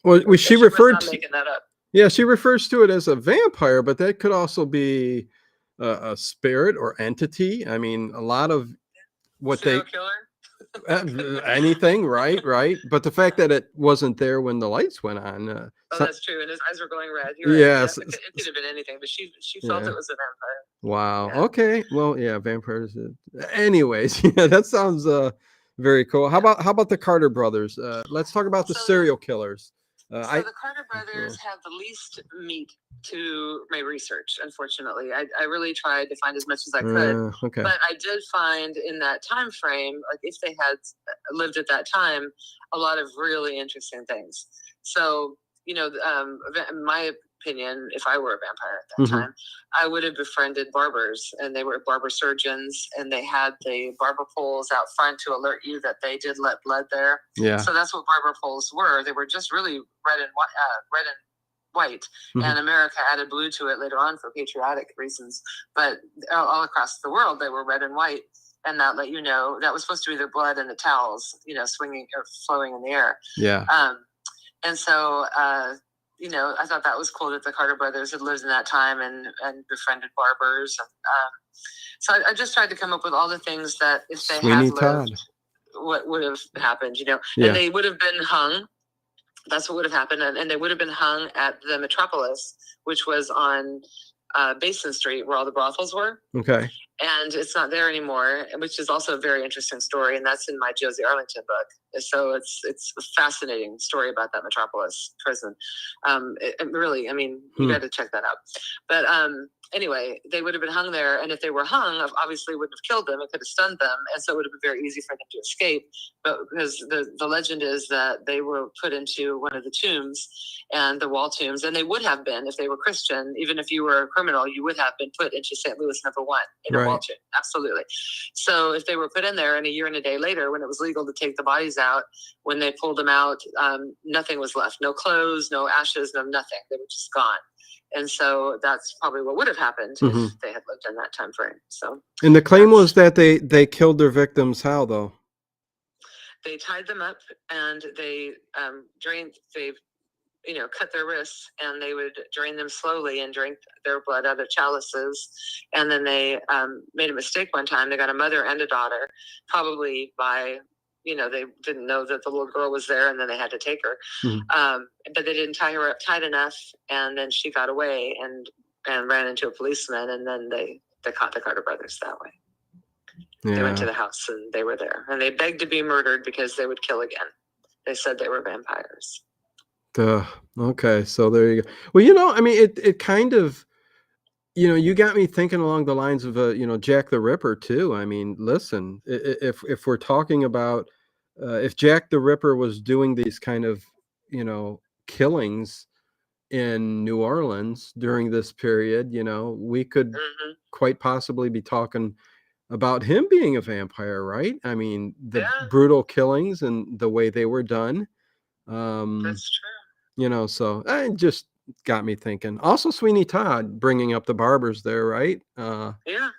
Well, she referred to making that up. Yeah, she refers to it as a vampire, but that could also be a spirit or entity. I mean, a lot of what serial killer? Anything, right? But the fact that it wasn't there when the lights went on. That's true. And his eyes were glowing red. You're yes. Right. It could have been anything, but she felt it was a vampire. Wow. Yeah. Okay. Well, yeah, vampires. Anyways, yeah, that sounds very cool. How about the Carter brothers? Let's talk about the serial killers. The Carter brothers have the least meat to my research, unfortunately. I really tried to find as much as I could. Okay. But I did find in that time frame, like if they had lived at that time, a lot of really interesting things. So, in my opinion, if I were a vampire at that time, I would have befriended barbers, and they were barber surgeons, and they had the barber poles out front to alert you that they did let blood there. Yeah. So that's what barber poles were. They were just really red and white, and America added blue to it later on for patriotic reasons. But all across the world, they were red and white, and that let you know that was supposed to be their blood in the towels, swinging or flowing in the air. Yeah. And so, I thought that was cool that the Carter brothers had lived in that time and befriended barbers. So I just tried to come up with all the things that if they had lived, what would have happened, And they would have been hung. That's what would have happened. And they would have been hung at the Metropolis, which was on Basin Street, where all the brothels were. Okay. And it's not there anymore, which is also a very interesting story. And that's in my Josie Arlington book. So it's a fascinating story about that Metropolis prison. Really, you got to check that out. But anyway, they would have been hung there. And if they were hung, obviously it wouldn't have killed them. It could have stunned them. And so it would have been very easy for them to escape. But because the legend is that they were put into one of the tombs, and the wall tombs, and they would have been, if they were Christian, even if you were a criminal, you would have been put into St. Louis number 1 in a wall tomb. Absolutely. So if they were put in there, and a year and a day later, when it was legal to take the bodies out, when they pulled them out, nothing was left. No clothes, no ashes, no nothing. They were just gone. And so that's probably what would have happened if they had lived in that time frame. So, and the claim was that they killed their victims. How though? They tied them up, and they cut their wrists, and they would drain them slowly and drink their blood out of chalices. And then they made a mistake one time. They got a mother and a daughter, probably by, they didn't know that the little girl was there, and then they had to take her. But they didn't tie her up tight enough, and then she got away and ran into a policeman, and then they caught the Carter brothers that way. Yeah. They went to the house, and they were there, and they begged to be murdered because they would kill again. They said they were vampires. Okay, so there you go. Well, it kind of, you got me thinking along the lines of Jack the Ripper too. I mean, listen, if we're talking about if Jack the Ripper was doing these kind of killings in New Orleans during this period, we could quite possibly be talking about him being a vampire, right? I mean, the brutal killings and the way they were done. That's true. So it just got me thinking. Also, Sweeney Todd bringing up the barbers there, right? Yeah.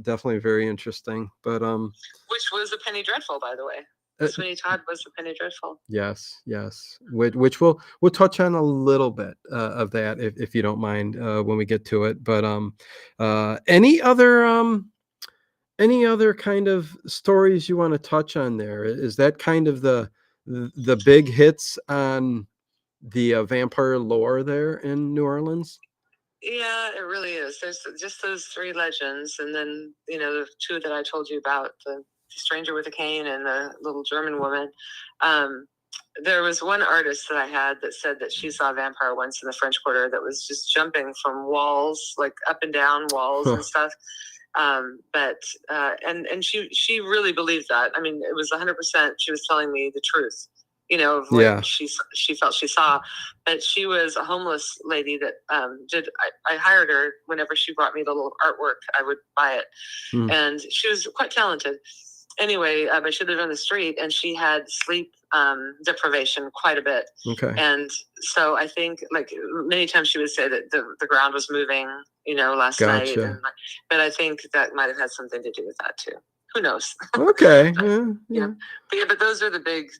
Definitely very interesting. But which was a penny dreadful, by the way. Sweeney Todd was the Penny Dreadful. Yes, yes. Which we'll touch on a little bit of that if you don't mind when we get to it. But any other kind of stories you want to touch on there? Is that kind of the big hits on the vampire lore there in New Orleans? Yeah, it really is. There's just those three legends, and then the two that I told you about, the stranger with a cane and the little German woman. There was one artist that I had that said that she saw a vampire once in the French Quarter that was just jumping from walls, like up and down walls and stuff. But she really believed that. I mean, it was 100%. She was telling me the truth, of what she felt she saw. But she was a homeless lady that I hired her whenever she brought me the little artwork. I would buy it, and she was quite talented. Anyway, but she lived on the street, and she had sleep deprivation quite a bit. Okay. And so I think, like, many times she would say that the ground was moving, last night. But I think that might have had something to do with that too. Who knows? Okay. But those are the big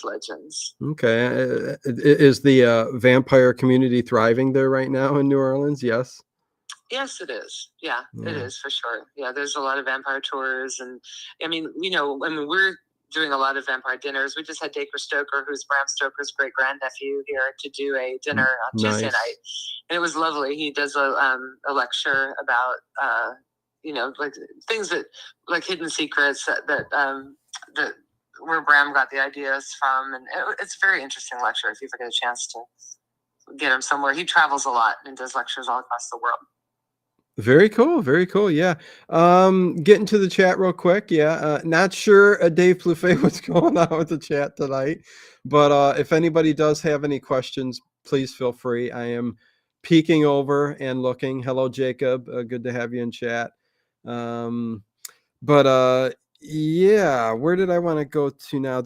legends. Okay. Is the vampire community thriving there right now in New Orleans? Yes. Yes, it is. Yeah, it is for sure. Yeah, there's a lot of vampire tours, and we're doing a lot of vampire dinners. We just had Dacre Stoker, who's Bram Stoker's great grandnephew, here to do a dinner on Tuesday night, and it was lovely. He does a lecture about like things that, like, hidden secrets that where Bram got the ideas from, and it's a very interesting lecture. If you ever get a chance to get him somewhere, he travels a lot and does lectures all across the world. Very cool. Very cool. Yeah. Getting to the chat real quick. Yeah. Not sure, Dave Plouffe, what's going on with the chat tonight, but if anybody does have any questions, please feel free. I am peeking over and looking. Hello, Jacob. Good to have you in chat. Yeah, where did I want to go to now?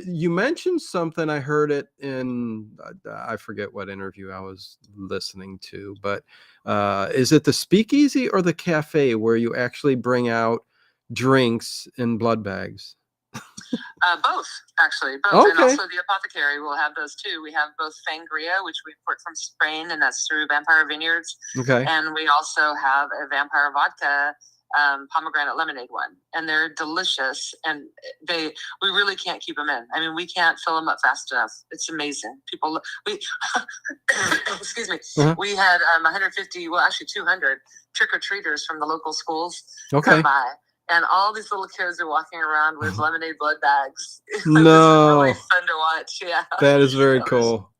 You mentioned something. I heard it in, I forget what interview I was listening to, but is it the speakeasy or the cafe where you actually bring out drinks in blood bags? Both, actually. Both. Okay. And also the apothecary will have those too. We have both sangria, which we import from Spain, and that's through Vampire Vineyards. Okay. And we also have a vampire vodka pomegranate lemonade one, and they're delicious, and we really can't keep them in. I mean, we can't fill them up fast enough. It's amazing. Excuse me. Uh-huh. We had 150, well, actually 200 trick-or-treaters from the local schools come by, and all these little kids are walking around with lemonade blood bags. No. This is really fun to watch. Yeah, that is very cool.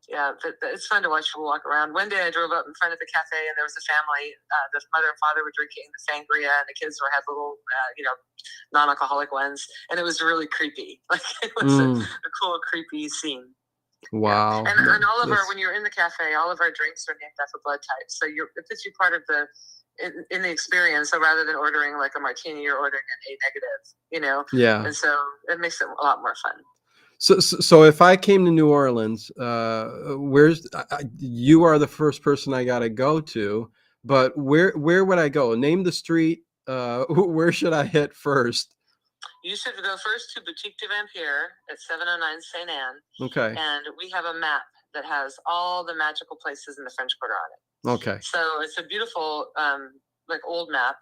Yeah, but it's fun to watch people walk around. One day I drove up in front of the cafe, and there was a family. The mother and father were drinking the sangria, and the kids had little, non-alcoholic ones, and it was really creepy. Like, it was a cool, creepy scene. Wow. Yeah. And all of when you're in the cafe, all of our drinks are named after blood types. So it puts you part of in the experience. So rather than ordering like a martini, you're ordering an A negative, Yeah. And so it makes it a lot more fun. So if I came to New Orleans, you are the first person I got to go to, but where would I go? Name the street. Where should I hit first? You should go first to Boutique de Vampire at 709 Saint Anne. Okay. And we have a map that has all the magical places in the French Quarter on it. Okay. So it's a beautiful, like, old map,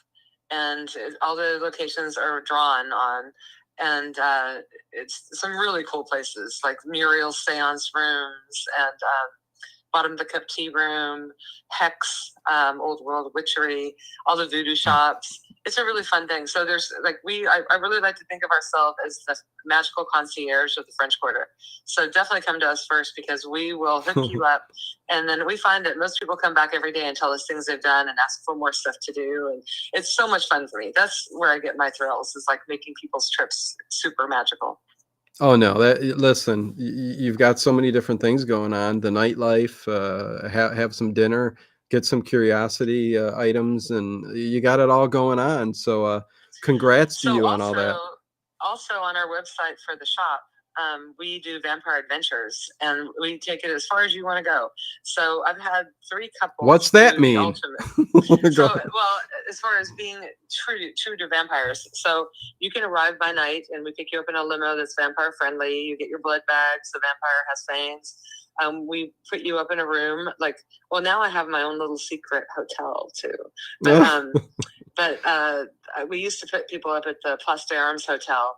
and all the locations are drawn on. And it's some really cool places, like Muriel's Seance Rooms and Bottom of the Cup Tea Room, Hex, Old World Witchery, all the voodoo shops. It's a really fun thing. So there's I really like to think of ourselves as the magical concierge of the French Quarter. So definitely come to us first, because we will hook you up. And then we find that most people come back every day and tell us things they've done and ask for more stuff to do. And it's so much fun for me. That's where I get my thrills, is like making people's trips super magical. Oh no! Listen, you've got so many different things going on. The nightlife, have some dinner, get some curiosity items, and you got it all going on. So, congrats to you on all that. Also on our website for the shop, we do vampire adventures, and we take it as far as you want to go. So I've had 3 couples. What's that mean? Ultimate. So, well, as far as being true to vampires, so you can arrive by night, and we pick you up in a limo that's vampire friendly. You get your blood bags. The vampire has fangs. We put you up in a room. Now I have my own little secret hotel too. But we used to put people up at the Place d'Armes Hotel,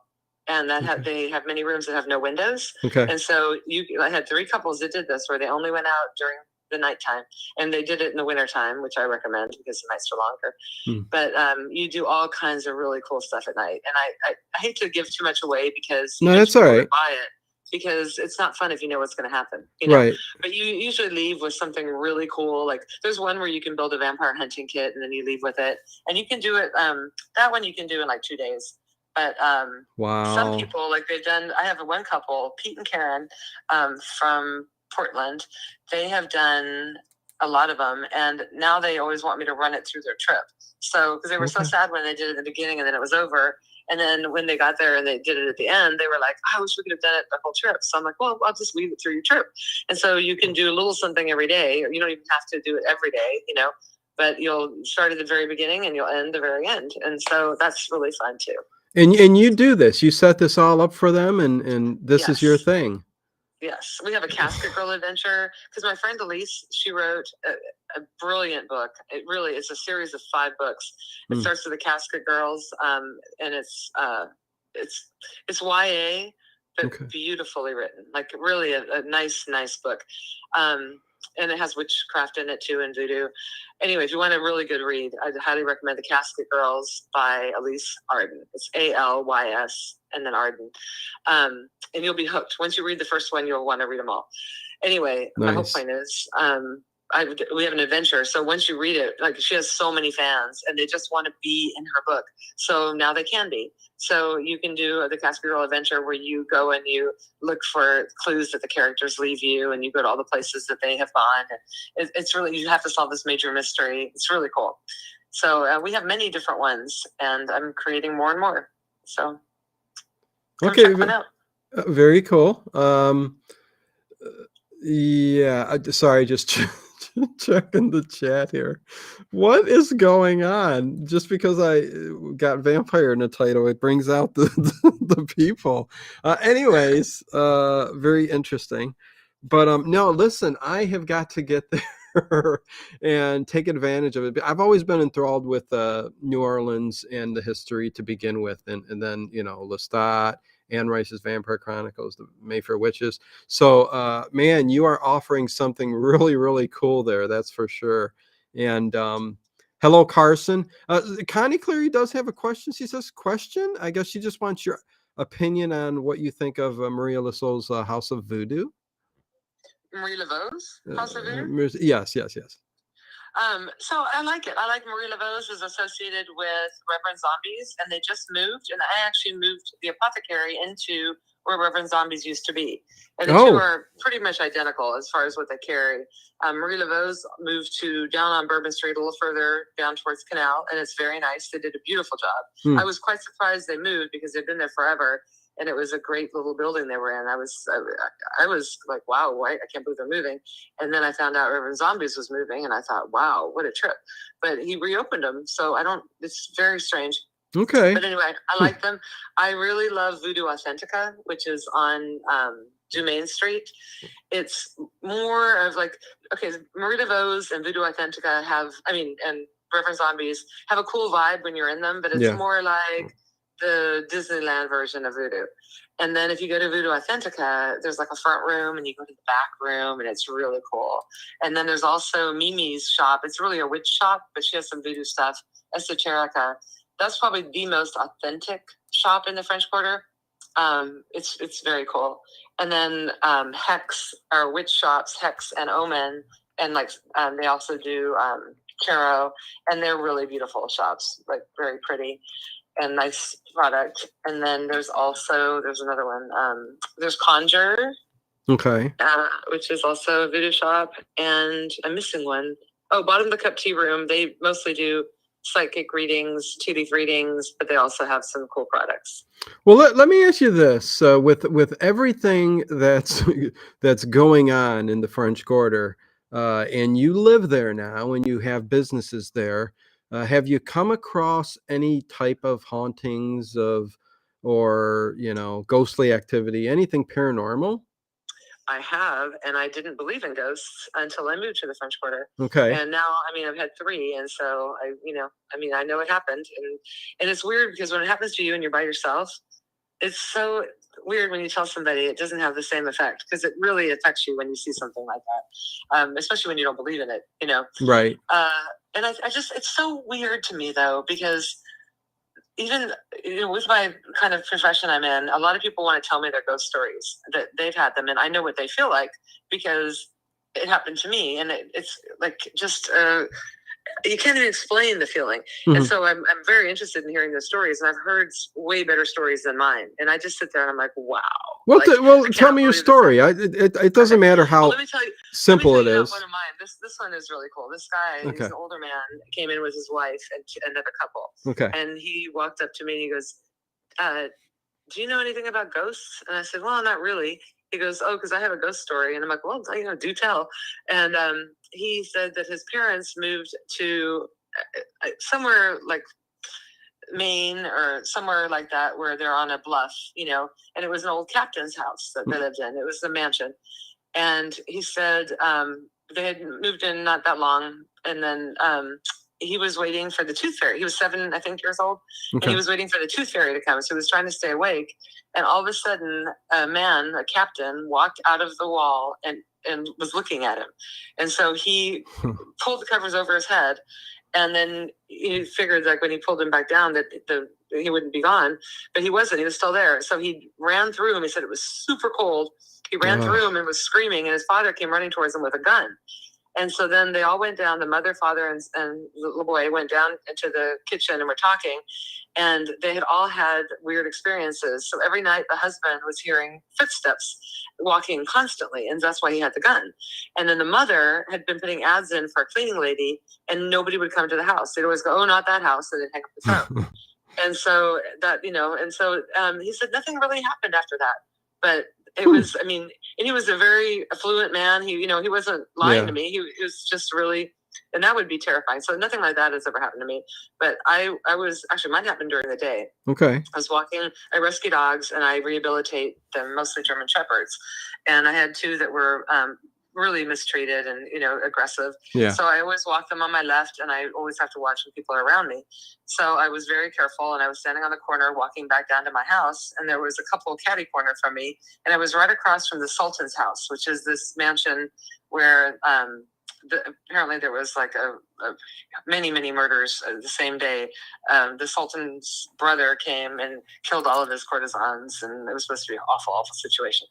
and they have many rooms that have no windows. Okay. And so I had 3 couples that did this, where they only went out during the nighttime, and they did it in the wintertime, which I recommend because the nights are longer. But you do all kinds of really cool stuff at night, and I hate to give too much away because that's all right. Buy it, because it's not fun if you know what's going to happen, Right. But you usually leave with something really cool. Like there's one where you can build a vampire hunting kit, and then you leave with it, and you can do it. That one you can do in like 2 days. But wow. Some people, they've done. I have one couple, Pete and Karen, from Portland. They have done a lot of them, and now they always want me to run it through their trip. So because they were so sad when they did it in the beginning, and then it was over. And then when they got there and they did it at the end, they were like, I wish we could have done it the whole trip. So I'm like, well, I'll just weave it through your trip. And so you can do a little something every day. You don't even have to do it every day, but you'll start at the very beginning and you'll end the very end. And so that's really fun too. And you do this, you set this all up for them, and this is your thing. Yes, we have a casket girl adventure because my friend Elise, she wrote a brilliant book. It really is a series of 5 books. It starts with the Casket Girls, and it's YA, but beautifully written. Like really a nice book. And it has witchcraft in it too, and voodoo. Anyway, if you want a really good read, I'd highly recommend The Casket Girls by Elise Arden. It's Alys and then Arden. And you'll be hooked. Once you read the first one, you'll want to read them all. Anyway, my whole point is we have an adventure. So once you read it, she has so many fans, and they just want to be in her book. So now they can be. So you can do the Casket Girl adventure where you go and you look for clues that the characters leave you, and you go to all the places that they have gone. And it's really, you have to solve this major mystery. It's really cool. So we have many different ones, and I'm creating more and more. So okay, check one out. Very cool. Yeah, sorry, just checking the chat here. What is going on? Just because I got vampire in the title, it brings out the people. Anyways, very interesting. But no, listen, I have got to get there and take advantage of it. I've always been enthralled with New Orleans and the history to begin with, and then Lestat, Anne Rice's Vampire Chronicles, the Mayfair Witches. So, man, you are offering something really, really cool there. That's for sure. And hello, Carson. Connie Cleary does have a question. She says, question? I guess she just wants your opinion on what you think of Maria Lassau's House of Voodoo. Marie Laveau's House of Voodoo? Yes. So I like it. I like Marie Laveau's is associated with Reverend Zombies, and they just moved, and I actually moved the apothecary into where Reverend Zombies used to be. And the two are pretty much identical as far as what they carry. Marie Laveau's moved to down on Bourbon Street, a little further down towards Canal, and it's very nice. They did a beautiful job. I was quite surprised they moved because they've been there forever. And it was a great little building they were in. I was like, wow, I can't believe they're moving. And then I found out Reverend Zombies was moving, and I thought, wow, what a trip. But he reopened them, so it's very strange. Okay. But anyway, I like them. I really love Voodoo Authentica, which is on Germain Street. It's more of Marita Crandle and Voodoo Authentica and Reverend Zombies have a cool vibe when you're in them, but it's more like the Disneyland version of voodoo. And then if you go to Voodoo Authentica, there's like a front room, and you go to the back room, and it's really cool. And then there's also Mimi's shop. It's really a witch shop, but she has some voodoo stuff. Esoterica. That's probably the most authentic shop in the French Quarter. It's very cool. And then Hex, or witch shops, Hex and Omen, and they also do tarot, and they're really beautiful shops, very pretty and nice product. And then there's another one. There's Conjure, which is also a voodoo shop, and I'm missing one. Oh, Bottom of the Cup Tea Room. They mostly do psychic readings, tea leaf readings, but they also have some cool products. Well, let me ask you this: with everything that's that's going on in the French Quarter, and you live there now, and you have businesses there, have you come across any type of hauntings of, or ghostly activity, anything paranormal? I have, and I didn't believe in ghosts until I moved to the French Quarter. Okay. And now, I mean, I've had 3, and so I know it happened, and it's weird because when it happens to you and you're by yourself, it's so weird when you tell somebody it doesn't have the same effect, because it really affects you when you see something like that, especially when you don't believe in it, Right. And I just, it's so weird to me though, because even with my kind of profession I'm in, a lot of people want to tell me their ghost stories that they've had them, and I know what they feel like because it happened to me, and it's like just you can't even explain the feeling. Mhm. And so I'm very interested in hearing those stories, and I've heard way better stories than mine, and I just sit there and I'm like, wow. Well, Like, tell me your story. It doesn't matter how well, let me tell you simple it about is. one of mine. This one is really cool. This guy, Okay. he's an older man, came in with his wife and another couple. Okay. And he walked up to me and he goes, do you know anything about ghosts? And I said, well, not really. He goes, oh, because I have a ghost story. And I'm like, well, do tell. And he said that his parents moved to somewhere like Maine or somewhere like that, where they're on a bluff, and it was an old captain's house that they lived in. It was a mansion. And he said they had moved in not that long. And then he was waiting for the tooth fairy. He was 7, I think, years old. Okay. And he was waiting for the tooth fairy to come. So he was trying to stay awake. And all of a sudden, a captain, walked out of the wall and was looking at him. And so he pulled the covers over his head. And then he figured, like, when he pulled him back down, that he wouldn't be gone. But he wasn't. He was still there. So he ran through him. He said it was super cold. He ran through him and was screaming. And his father came running towards him with a gun. And so then they all went down. The mother, father, and the little boy went down into the kitchen and were talking. And they had all had weird experiences. So every night the husband was hearing footsteps walking constantly. And that's why he had the gun. And then the mother had been putting ads in for a cleaning lady, and nobody would come to the house. They'd always go, oh, not that house. And they'd hang up the phone. And so that, he said nothing really happened after that. But it was, and he was a very affluent man. He wasn't lying to me. He was just really, and that would be terrifying. So nothing like that has ever happened to me. But I was, actually, mine happened during the day. Okay. I was walking, I rescue dogs and I rehabilitate them, mostly German Shepherds. And I had 2 that were really mistreated and, aggressive. Yeah. So I always walk them on my left, and I always have to watch when people are around me. So I was very careful, and I was standing on the corner walking back down to my house, and there was a couple catty corner from me, and I was right across from the Sultan's house, which is this mansion where apparently there was like many murders the same day. The Sultan's brother came and killed all of his courtesans, and it was supposed to be an awful situation.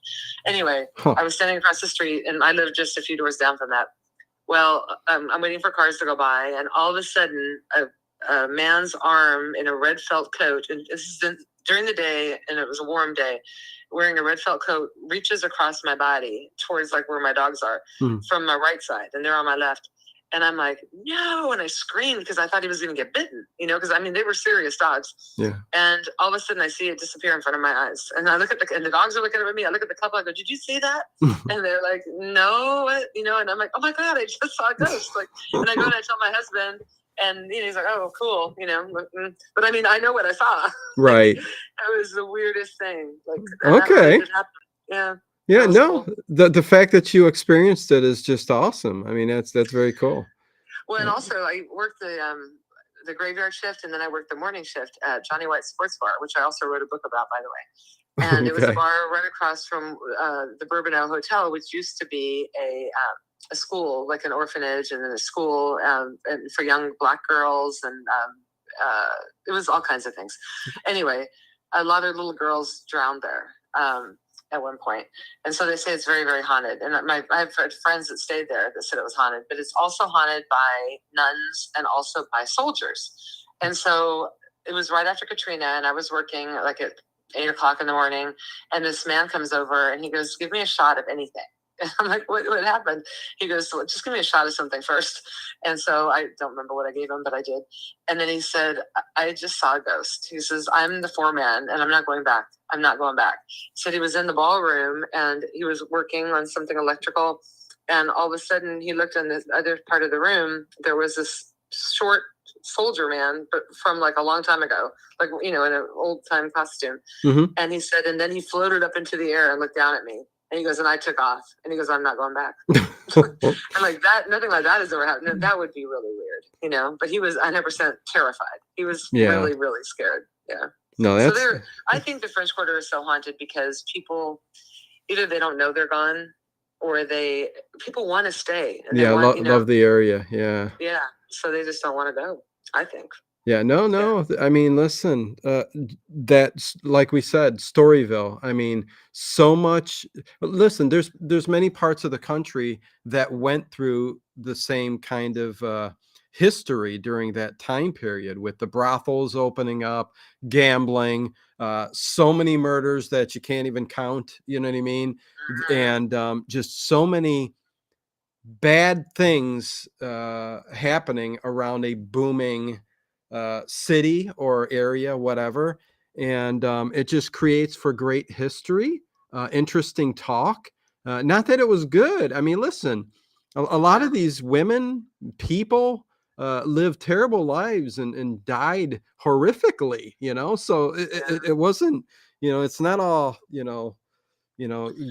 Anyway, I was standing across the street, and I lived just a few doors down from that. Well, I'm waiting for cars to go by, and all of a sudden, a man's arm in a red felt coat, and this is during the day, and it was a warm day, wearing a red felt coat, reaches across my body towards like where my dogs are from my right side, and they're on my left. And I'm like, no, and I screamed because I thought he was going to get bitten, because they were serious dogs. Yeah. And all of a sudden I see it disappear in front of my eyes. And I look at and the dogs are looking at me. I look at the couple, I go, did you see that? And they're like, no, and I'm like, oh my God, I just saw a ghost. And I go and I tell my husband, and he's like, oh, cool, but I know what I saw. Right. That was the weirdest thing. Okay. Yeah. Yeah, no, cool. the fact that you experienced it is just awesome. That's very cool. Well, and also I worked the graveyard shift, and then I worked the morning shift at Johnny White's Sports Bar, which I also wrote a book about, by the way. And It was a bar right across from the Bourbonnais Hotel, which used to be a school, like an orphanage, and then a school and for young Black girls, and it was all kinds of things. Anyway, a lot of little girls drowned there at one point, and so they say it's very, very haunted. And I've had friends that stayed there that said it was haunted, but it's also haunted by nuns and also by soldiers. And so it was right after Katrina, and I was working like at 8 o'clock in the morning, and this man comes over and he goes, give me a shot of anything. And I'm like, what happened? He goes, so just give me a shot of something first. And so I don't remember what I gave him, but I did. And then he said, I just saw a ghost. He says, I'm the foreman and I'm not going back. I'm not going back. He said he was in the ballroom and he was working on something electrical. And all of a sudden he looked in the other part of the room. There was this short soldier man, but from like a long time ago, like, in an old time costume. Mm-hmm. And he said, and then he floated up into the air and looked down at me. And he goes, and I took off. And he goes, I'm not going back. I'm like, that, nothing like that has ever happened. That would be really weird, But he was 100% terrified. He was really, really scared. Yeah. No, that's... So I think the French Quarter is so haunted because people, either they don't know they're gone, or people want to stay. And love the area. Yeah. Yeah. So they just don't want to go, I think. Yeah, no. I mean, listen, that's like we said, Storyville. I mean, so much. Listen, there's many parts of the country that went through the same kind of history during that time period, with the brothels opening up, gambling, so many murders that you can't even count. You know what I mean? And just so many bad things happening around a booming city or area, whatever. And it just creates for great history, interesting talk. Not that it was good. I mean, listen, a lot of these people lived terrible lives and died horrifically, so it wasn't, it's not all,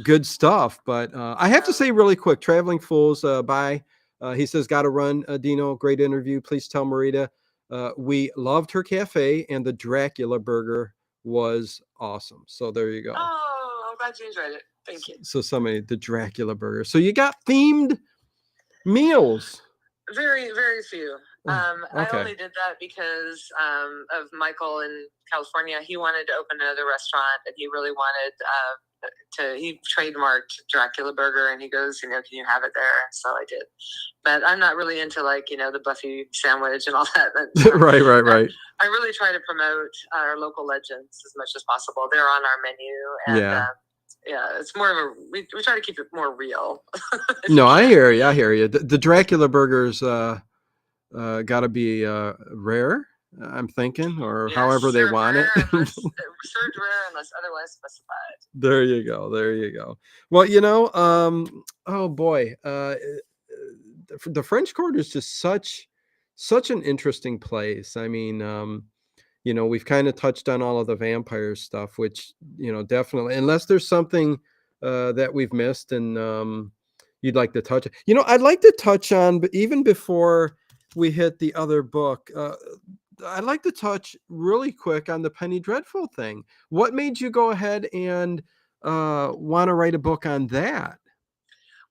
good stuff. But I have to say really quick, Traveling Fools, bye. He says, got to run. Dino, great interview. Please tell Marita we loved her cafe and the Dracula Burger was awesome. So there you go. Oh, I'm glad you enjoyed it. Thank you. So the Dracula Burger. So you got themed meals. Very, very few. Okay. I only did that because of Michael in California. He wanted to open another restaurant and he really wanted he trademarked Dracula Burger, and he goes, can you have it there? So I did. But I'm not really into the Buffy sandwich and all that. Right. I really try to promote our local legends as much as possible. They're on our menu. And, it's more of we try to keep it more real. No, I hear you. The Dracula Burgers got to be rare, I'm thinking, or however they want it. Served rare unless otherwise specified. There you go. Well, oh boy, the French Quarter is just such an interesting place. I mean, we've kind of touched on all of the vampire stuff, which, definitely, unless there's something that we've missed and you'd like to touch. I'd like to touch on, but even before we hit the other book, I'd like to touch really quick on the Penny Dreadful thing. What made you go ahead and want to write a book on that?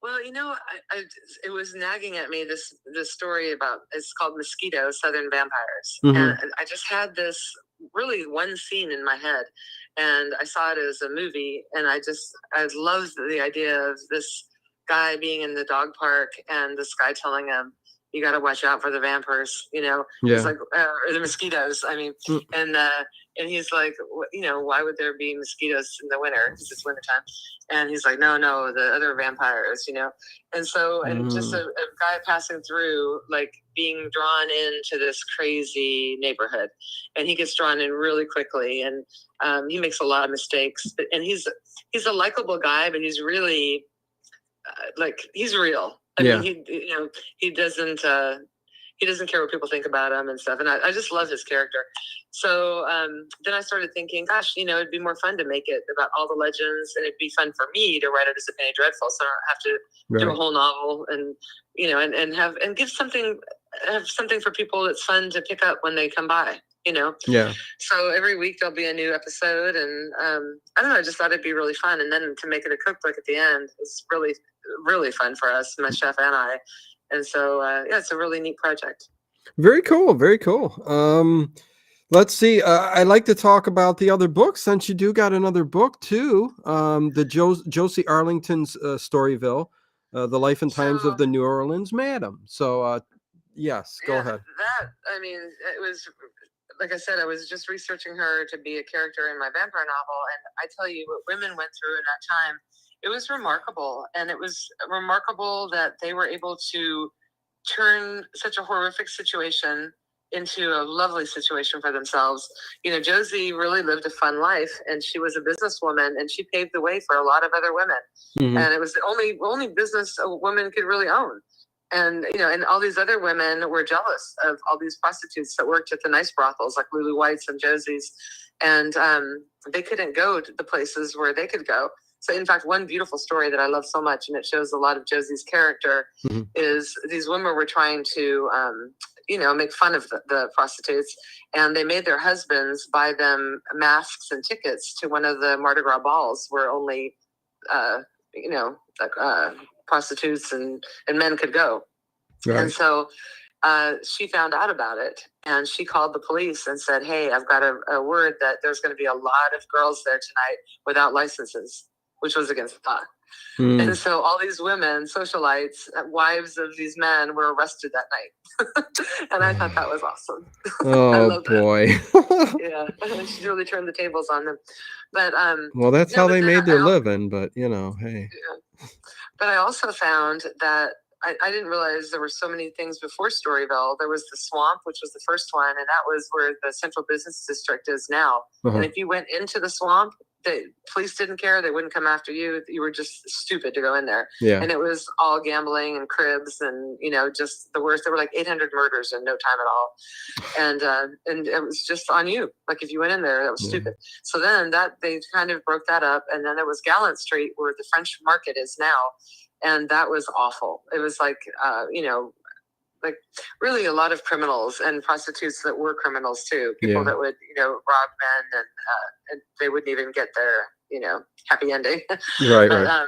Well, it was nagging at me, this story about, it's called Mosquito, Southern Vampires. Mm-hmm. And I just had this really one scene in my head, and I saw it as a movie, and I loved the idea of this guy being in the dog park and this guy telling him, you got to watch out for the vampires, It's like, or the mosquitoes. I mean, and he's like, why would there be mosquitoes in the winter? Because it's wintertime. And he's like, no, the other vampires, And so, and just a guy passing through, like being drawn into this crazy neighborhood, and he gets drawn in really quickly, and he makes a lot of mistakes. And he's a likable guy, but he's really he's real. I mean, he doesn't care what people think about him and stuff. And I just love his character. So then I started thinking, gosh, it'd be more fun to make it about all the legends, and it'd be fun for me to write it as a Penny Dreadful, so I don't have to do a whole novel, and and give something for people that's fun to pick up when they come by. Yeah. So every week there'll be a new episode, and I don't know, I just thought it'd be really fun. And then to make it a cookbook at the end is really, really fun for us, my chef and I. And so, it's a really neat project. Very cool. Let's see. I'd like to talk about the other books, since you do got another book too. The Josie Arlington's Storyville, The Life and Times of the New Orleans Madam. So, yes, go ahead. That, I mean, it was like I said, I was just researching her to be a character in my vampire novel, and I tell you what women went through in that time. It was remarkable, and it was remarkable that they were able to turn such a horrific situation into a lovely situation for themselves. Josie really lived a fun life, and she was a businesswoman, and she paved the way for a lot of other women. Mm-hmm. And it was the only business a woman could really own. And, and all these other women were jealous of all these prostitutes that worked at the nice brothels like Lulu White's and Josie's. And they couldn't go to the places where they could go. So, in fact, one beautiful story that I love so much, and it shows a lot of Josie's character, mm-hmm. is these women were trying to, make fun of the prostitutes, and they made their husbands buy them masks and tickets to one of the Mardi Gras balls where only, prostitutes and men could go. Right. And so she found out about it, and she called the police and said, hey, I've got a word that there's going to be a lot of girls there tonight without licenses, which was against the law. Mm. And so all these women, socialites, wives of these men were arrested that night. And I thought that was awesome. Oh, boy. Yeah, she really turned the tables on them. But well, that's how they made their living, but, hey. Yeah. But I also found that I didn't realize there were so many things before Storyville. There was the swamp, which was the first one, and that was where the Central Business District is now. Uh-huh. And if you went into the swamp, the police didn't care. They wouldn't come after you. You were just stupid to go in there. Yeah. And it was all gambling and cribs and, just the worst. There were like 800 murders in no time at all. And it was just on you. Like if you went in there, that was stupid. So then they kind of broke that up. And then there was Gallant Street where the French Market is now. And that was awful. It was like, like really a lot of criminals and prostitutes that were criminals too. People that would, rob men and they wouldn't even get their, happy ending. Right, right.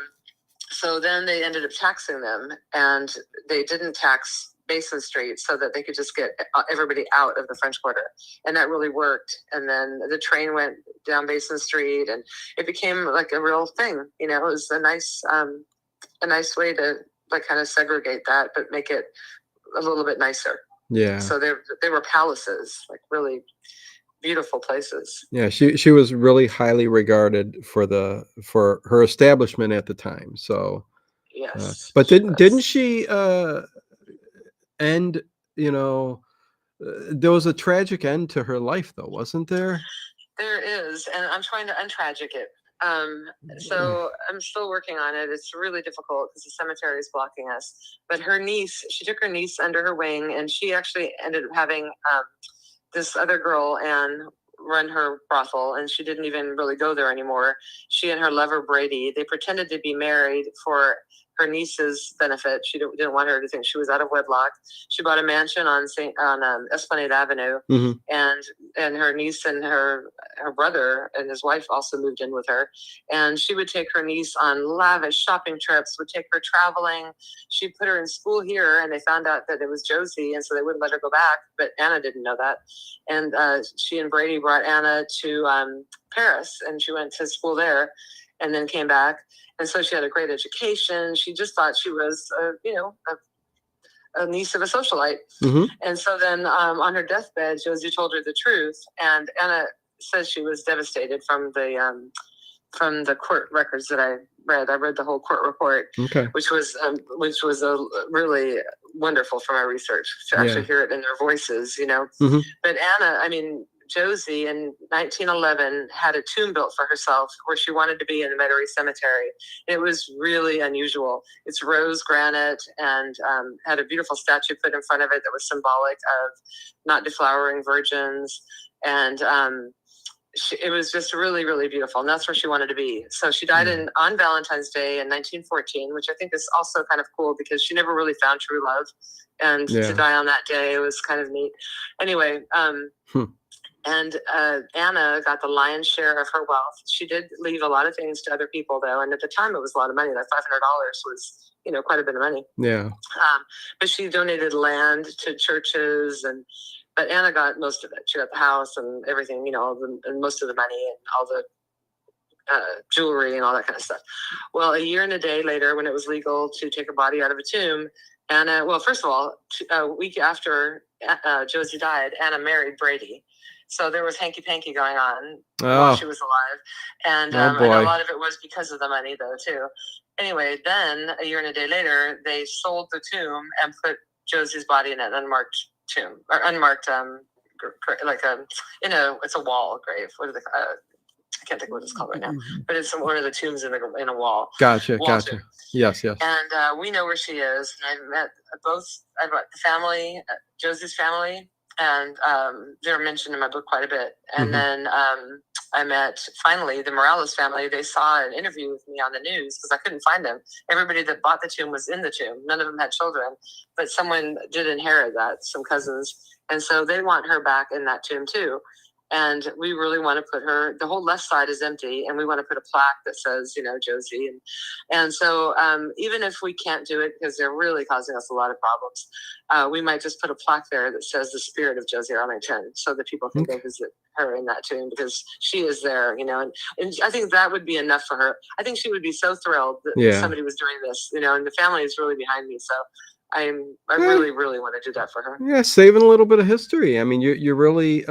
So then they ended up taxing them, and they didn't tax Basin Street so that they could just get everybody out of the French Quarter. And that really worked. And then the train went down Basin Street, and it became like a real thing. It was a nice way to like kind of segregate that, but make it a little bit nicer. Yeah. So they were palaces, like really beautiful places. Yeah, she was really highly regarded for her establishment at the time. So yes. But didn't she end, there was a tragic end to her life though, wasn't there? There is, and I'm trying to untragic it. So I'm still working on it. It's really difficult because the cemetery is blocking us. But she took her niece under her wing, and she actually ended up having this other girl, Anne, run her brothel, and she didn't even really go there anymore. She and her lover, Brady, they pretended to be married for her niece's benefit. She didn't want her to think she was out of wedlock. She bought a mansion on Esplanade Avenue, mm-hmm. and her niece and her brother and his wife also moved in with her. And she would take her niece on lavish shopping trips, would take her traveling. She put her in school here, and they found out that it was Josie, and so they wouldn't let her go back. But Anna didn't know that. And she and Brady brought Anna to Paris, and she went to school there and then came back. And so she had a great education. She just thought she was, a niece of a socialite. Mm-hmm. And so then on her deathbed, Josie told her the truth. And Anna says she was devastated from the court records that I read. I read the whole court report, okay. which was really wonderful for my research to actually hear it in their voices, Mm-hmm. But Anna, Josie in 1911 had a tomb built for herself where she wanted to be in the Metairie Cemetery. It was really unusual. It's rose granite and had a beautiful statue put in front of it that was symbolic of not deflowering virgins. And it was just really, really beautiful. And that's where she wanted to be. So she died on Valentine's Day in 1914, which I think is also kind of cool because she never really found true love. And to die on that day, it was kind of neat. Anyway, And Anna got the lion's share of her wealth. She did leave a lot of things to other people, though. And at the time, it was a lot of money. Like $500 was, quite a bit of money. Yeah. But she donated land to churches, but Anna got most of it. She got the house and everything, and most of the money and all the jewelry and all that kind of stuff. Well, a year and a day later, when it was legal to take a body out of a tomb, Anna, well, first of all, a week after Josie died, Anna married Brady. So there was hanky-panky going on Oh. while she was alive. And Oh, I know boy. a lot of it was because of the money, though, too. Anyway, then a year and a day later, they sold the tomb and put Josie's body in an unmarked tomb, or unmarked, like it's a wall grave. What are they? I can't think of what it's called right now, but it's one of the tombs in a wall. Gotcha. Tomb. Yes. And we know where she is. And I've met the family, Josie's family, and they're mentioned in my book quite a bit. And then I met, finally, the Morales family. They saw an interview with me on the news because I couldn't find them. Everybody that bought the tomb was in the tomb. None of them had children, but someone did inherit that, some cousins. And so they want her back in that tomb too. And we really want to put her, the whole left side is empty, and we want to put a plaque that says, Josie. And so even if we can't do it because they're really causing us a lot of problems, we might just put a plaque there that says the spirit of Josie Arlington so that people can go visit her in that tomb because she is there, and I think that would be enough for her. I think she would be so thrilled that somebody was doing this, and the family is really behind me. So I really, really want to do that for her. Yeah, saving a little bit of history. I mean, you're really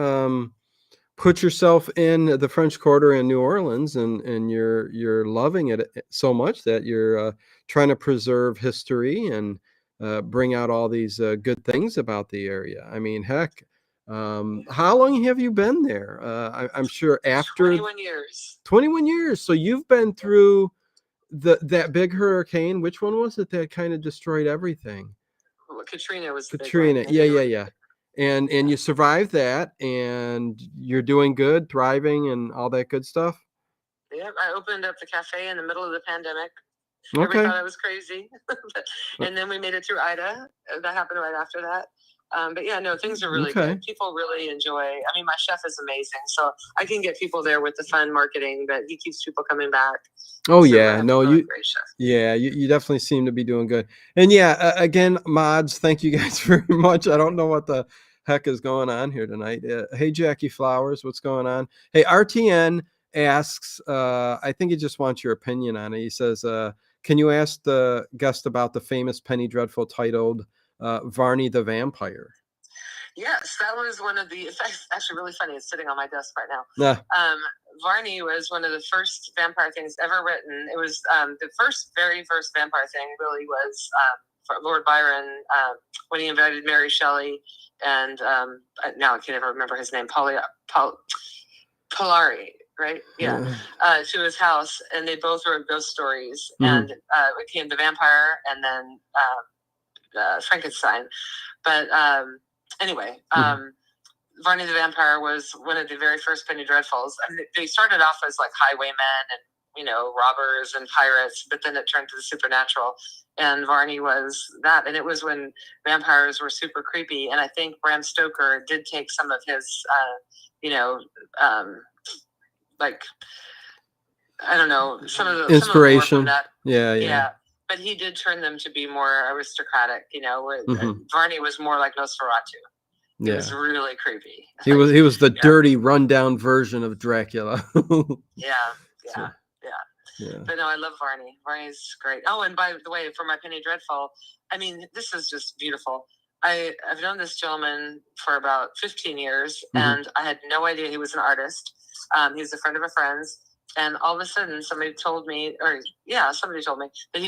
put yourself in the French Quarter in New Orleans, and you're loving it so much that you're trying to preserve history and bring out all these good things about the area. I mean, heck, how long have you been there? I'm sure after 21 years. 21 years. So you've been through that big hurricane. Which one was it that kind of destroyed everything? Well, Katrina was the Katrina. big one. Yeah. And you survived that, and you're doing good, thriving, and all that good stuff. Yeah, I opened up the cafe in the middle of the pandemic. Okay. Everybody thought I was crazy, and then we made it through Ida. That happened right after that. But yeah, no, things are really good. People really enjoy. I mean, my chef is amazing, so I can get people there with the fun marketing, but he keeps people coming back. Oh, so yeah, no, great chef. Yeah, you definitely seem to be doing good. And yeah, again, mods, thank you guys very much. I don't know what the heck is going on here tonight. Hey, Jackie Flowers, what's going on? Hey, RTN asks, I think he just wants your opinion on it. He says, can you ask the guest about the famous Penny Dreadful titled Varney the Vampire? Yes, that was one of the, it's actually really funny. It's sitting on my desk right now. Yeah. Varney was one of the first vampire things ever written. It was the very first vampire thing really was for Lord Byron when he invited Mary Shelley and now I can't ever remember his name, Polari, right? Yeah. To his house, and they both wrote ghost stories, and it became The Vampire and then Frankenstein. But anyway, Varney the Vampire was one of the very first Penny Dreadfuls. I mean, they started off as like highwaymen and robbers and pirates, but then it turned to the supernatural. And Varney was that, and it was when vampires were super creepy. And I think Bram Stoker did take some of his, like I don't know, some of the inspiration. Some of the lore from that. Yeah. But he did turn them to be more aristocratic. Where Varney was more like Nosferatu. He was really creepy. He was the dirty, rundown version of Dracula. Yeah. But no, I love Varney. Varney's great. Oh, and by the way, for my Penny Dreadful, I mean, this is just beautiful. I've known this gentleman for about 15 years, and I had no idea he was an artist. He was a friend of a friend's. And all of a sudden, somebody told me that he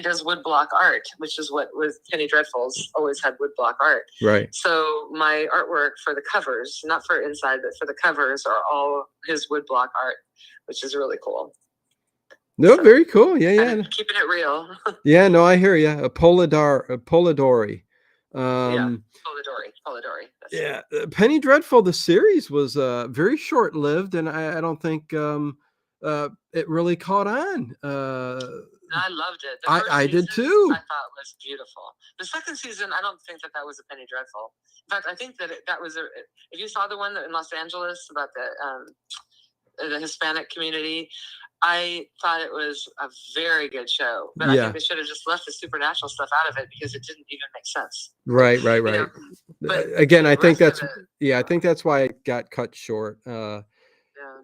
does woodblock art, which is what with Penny Dreadfuls always had woodblock art. Right. So my artwork for the covers, not for inside, but for the covers, are all his woodblock art, which is really cool. No, very cool. Yeah. Keeping it real. Yeah, no, I hear you. A Polidori. Polidori. Yeah, Penny Dreadful, the series was very short-lived, and I don't think it really caught on. I loved it. I did too. I thought was beautiful. The second season, I don't think that was a Penny Dreadful. In fact, I think that that was if you saw the one in Los Angeles about the Hispanic community, I thought it was a very good show, but I think they should have just left the supernatural stuff out of it because it didn't even make sense. Right. But again, I think that's why it got cut short. But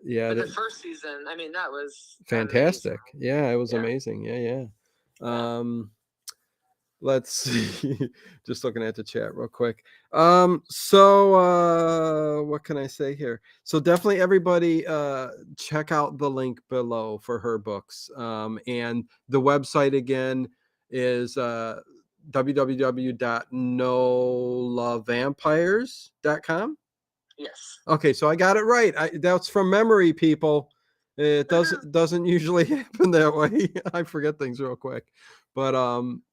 the first season, I mean, that was fantastic. Yeah, it was amazing. Yeah. Let's see. Just looking at the chat real quick. What can I say here? So definitely everybody check out the link below for her books. And the website again is www.nolovavampires.com. Yes. Okay, so I got it right. That's from memory, people. It doesn't usually happen that way. I forget things real quick. But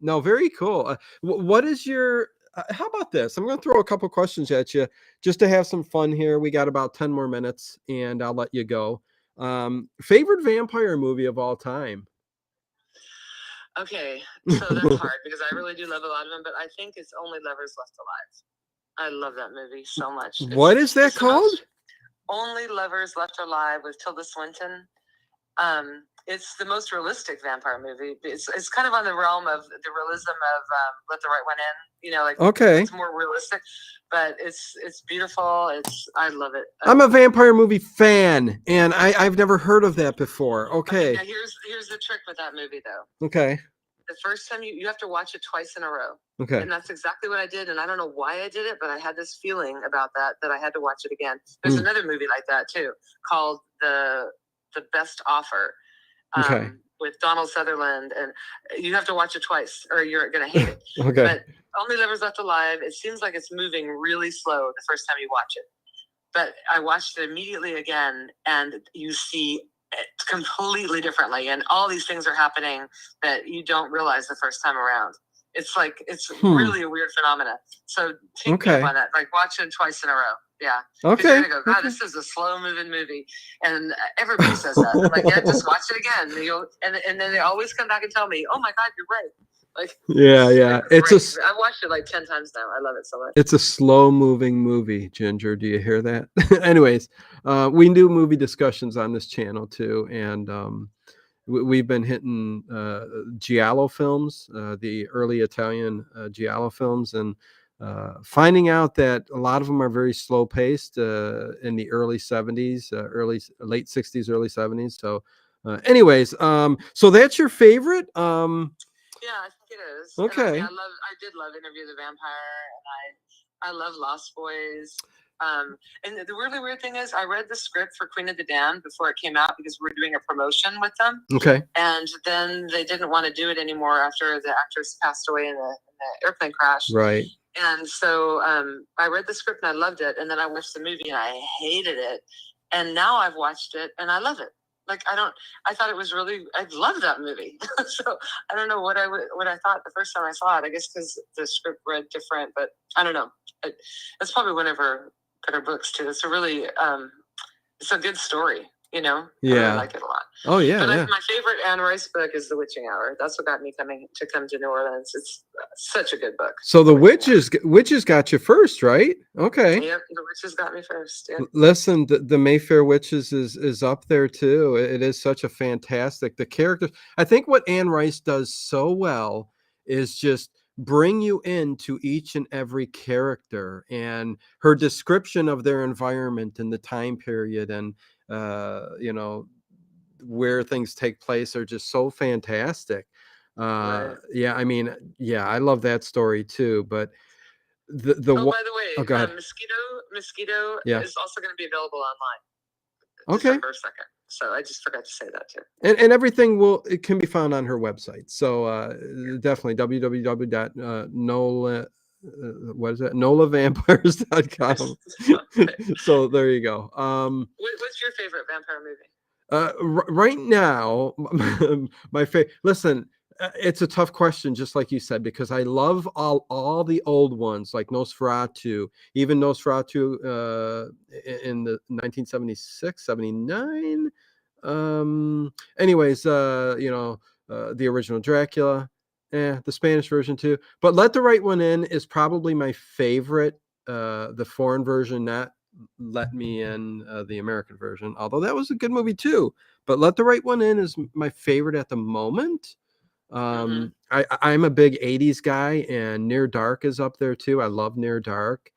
no, very cool. What is your how about this? I'm going to throw a couple questions at you just to have some fun here. We got about 10 more minutes and I'll let you go. Favorite vampire movie of all time? Okay, so that's hard because I really do love a lot of them, but I think it's Only Lovers Left Alive. I love that movie so much. What is that called? Only Lovers Left Alive with Tilda Swinton. It's the most realistic vampire movie. It's kind of on the realm of the realism of Let the Right One In. You know, like okay, it's more realistic, but it's beautiful. I love it. I'm a vampire movie fan, and I've never heard of that before. Okay. Now here's the trick with that movie, though. Okay. The first time you have to watch it twice in a row. Okay. And that's exactly what I did. And I don't know why I did it, but I had this feeling about that I had to watch it again. There's another movie like that too, called The Best Offer. Okay. With Donald Sutherland, and you have to watch it twice or you're gonna hate it. Okay. But Only Lovers Left Alive, it seems like it's moving really slow the first time you watch it. But I watched it immediately again, and you see it completely differently, and all these things are happening that you don't realize the first time around. It's like it's really a weird phenomena. So take me up on that. Like watch it twice in a row. Yeah. Okay. You're gonna go, God, this is a slow moving movie, and everybody says that. I'm like, yeah, just watch it again. And then they always come back and tell me, oh my God, you're right. Like, yeah. It's I've watched it like 10 times now. I love it so much. It's a slow moving movie, Ginger. Do you hear that? Anyways, we do movie discussions on this channel too, and we've been hitting giallo films, the early Italian giallo films, and finding out that a lot of them are very slow paced in the early 70s, late 60s, early 70s. So anyways, so that's your favorite? Yeah, I think it is. Okay. I did love Interview the Vampire, and I love Lost Boys. And the really weird thing is I read the script for Queen of the Damned before it came out because we were doing a promotion with them. Okay. And then they didn't want to do it anymore after the actress passed away in the airplane crash. Right. And so I read the script and I loved it. And then I watched the movie and I hated it. And now I've watched it and I love it. Like I thought it was really, I love that movie. So I don't know what I thought the first time I saw it. I guess because the script read different, but I don't know. It's probably one of her better books too. It's a really, it's a good story. You know, yeah, I really like it a lot. Oh yeah, but yeah. My favorite Anne Rice book is The Witching Hour. That's what got me come to New Orleans. It's such a good book. So the witches got you first, right? Okay. Yep, The Witches got me first. Yeah. Listen, the Mayfair Witches is up there too. It is such a fantastic. The characters. I think what Anne Rice does so well is just bring you into each and every character and her description of their environment and the time period and you know, where things take place are just so fantastic. Right. Yeah, I mean, yeah, I love that story too. But by the way, go ahead. Mosquito Yeah. is also going to be available online. Okay. December 2nd. So I just forgot to say that too. And everything it can be found on her website. So definitely www.nola what is it? NolaVampires.com. So there you go. What's your favorite vampire movie? Right now, my favorite. Listen, it's a tough question, just like you said, because I love all the old ones, like Nosferatu, even Nosferatu in the 1976, 79. Anyways, you know, the original Dracula, the Spanish version too. But Let the Right One In is probably my favorite. The foreign version, not Let Me In, the American version, although that was a good movie too. But Let the Right One In is my favorite at the moment. I'm a big 80s guy, and Near Dark is up there too. I love Near Dark.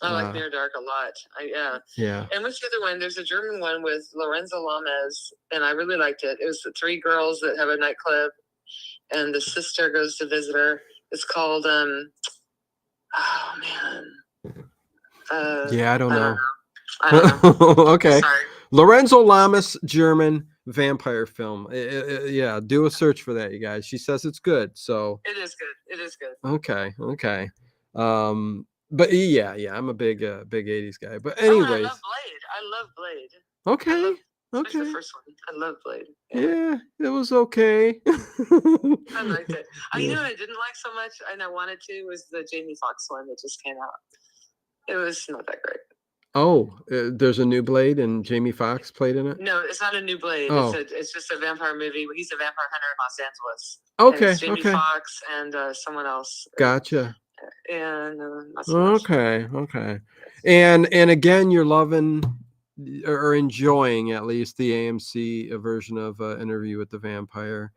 I like Near Dark a lot. Yeah. And what's the other one? There's a German one with Lorenzo Lamas, and I really liked it. It was the three girls that have a nightclub, and the sister goes to visit her. It's called oh man, Yeah, I don't know. I don't know. Okay. Sorry. Lorenzo Lamas, German vampire film. Yeah, do a search for that, you guys. She says it's good. So It is good. It is good. okay. But yeah, I'm a big 80s guy. But Oh, and I anyways, love Blade. I love Blade. okay. Especially Okay. the first one. I love Blade. Yeah, it was okay. I liked it. You know what I didn't like so much, and I wanted to, was the Jamie Foxx one that just came out. It was not that great. Oh, there's a new Blade and Jamie Foxx played in it? No, it's not a new Blade. Oh. It's just a vampire movie. He's a vampire hunter in Los Angeles. Okay, and it's Jamie Foxx and someone else. Gotcha. And not so much. Okay. And again, you're loving or enjoying at least the AMC version of Interview with the Vampire.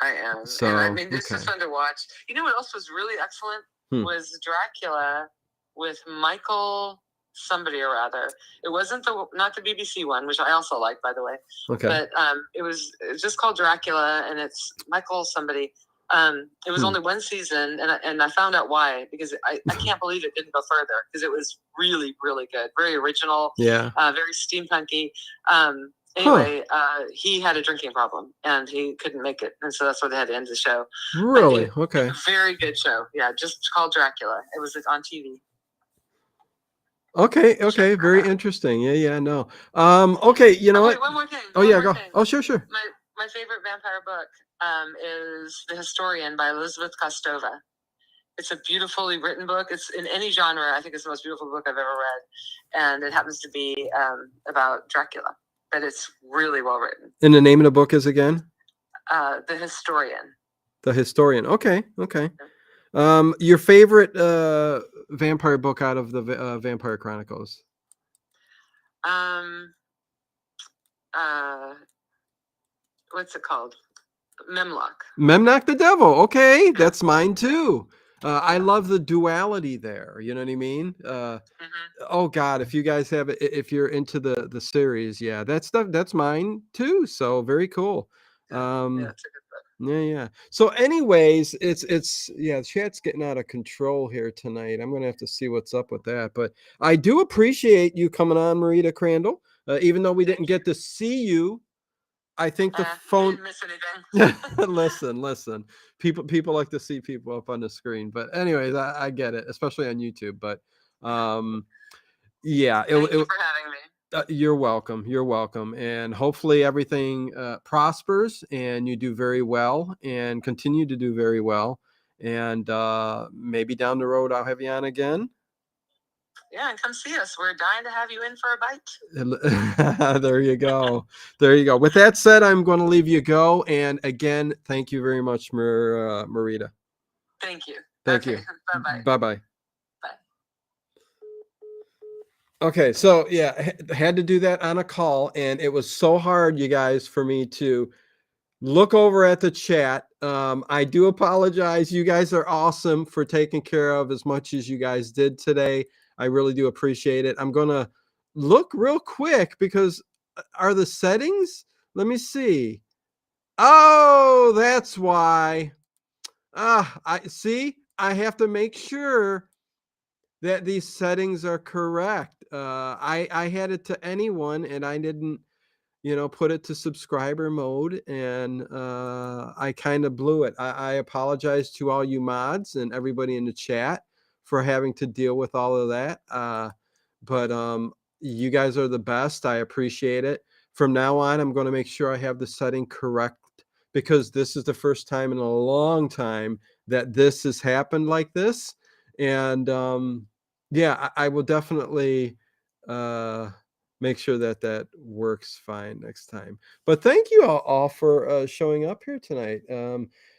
I am. So, and I mean, this is fun to watch. You know what else was really excellent? Was Dracula with Michael somebody or other. It wasn't not the BBC one, which I also like, by the way. Okay. But it's just called Dracula, and it's Michael somebody. It was only one season, and I found out why, because I can't believe it didn't go further, because it was really, really good, very original, very steampunky. Anyway, he had a drinking problem, and he couldn't make it, and so that's why they had to end the show. Really? Okay. Very good show. Yeah, just called Dracula. It was on TV. Okay. Very interesting. Yeah, no. Okay, you know what? One more thing. Oh, yeah, go. Oh, sure. My favorite vampire book is The Historian by Elizabeth Kostova. It's a beautifully written book. It's in any genre. I think it's the most beautiful book I've ever read. And it happens to be about Dracula. But it's really well written. And the name of the book is again? The Historian. The Historian. Okay. Your favorite vampire book out of the Vampire Chronicles? What's it called? Memlock. Memnock the Devil. Okay, that's mine too. I love the duality there. You know what I mean? Oh God, if you guys have it, if you're into the series, yeah, that's mine too. So very cool. Yeah, it's a good book. Yeah. So anyways, it's chat's getting out of control here tonight. I'm gonna have to see what's up with that. But I do appreciate you coming on, Marita Crandle. Even though we didn't get to see you, I think the phone. Didn't miss anything. Listen. People like to see people up on the screen. But anyways, I get it, especially on YouTube. But yeah, Thank you for having me. You're welcome. And hopefully everything prospers and you do very well and continue to do very well. And maybe down the road, I'll have you on again. Yeah, and come see us. We're dying to have you in for a bite. There you go. With that said, I'm going to leave you go. And again, thank you very much, Marita. Thank you. Thank you. Bye-bye. Bye-bye. Okay, so yeah, had to do that on a call, and it was so hard, you guys, for me to look over at the chat. I do apologize. You guys are awesome for taking care of as much as you guys did today. I really do appreciate it. I'm going to look real quick because are the settings? Let me see. Oh, that's why. I see. I have to make sure that these settings are correct. I had it to anyone and I didn't, put it to subscriber mode, and I kind of blew it. I apologize to all you mods and everybody in the chat for having to deal with all of that. But you guys are the best. I appreciate it. From now on, I'm going to make sure I have the setting correct, because this is the first time in a long time that this has happened like this. And yeah, I will definitely make sure that works fine next time. But thank you all for showing up here tonight.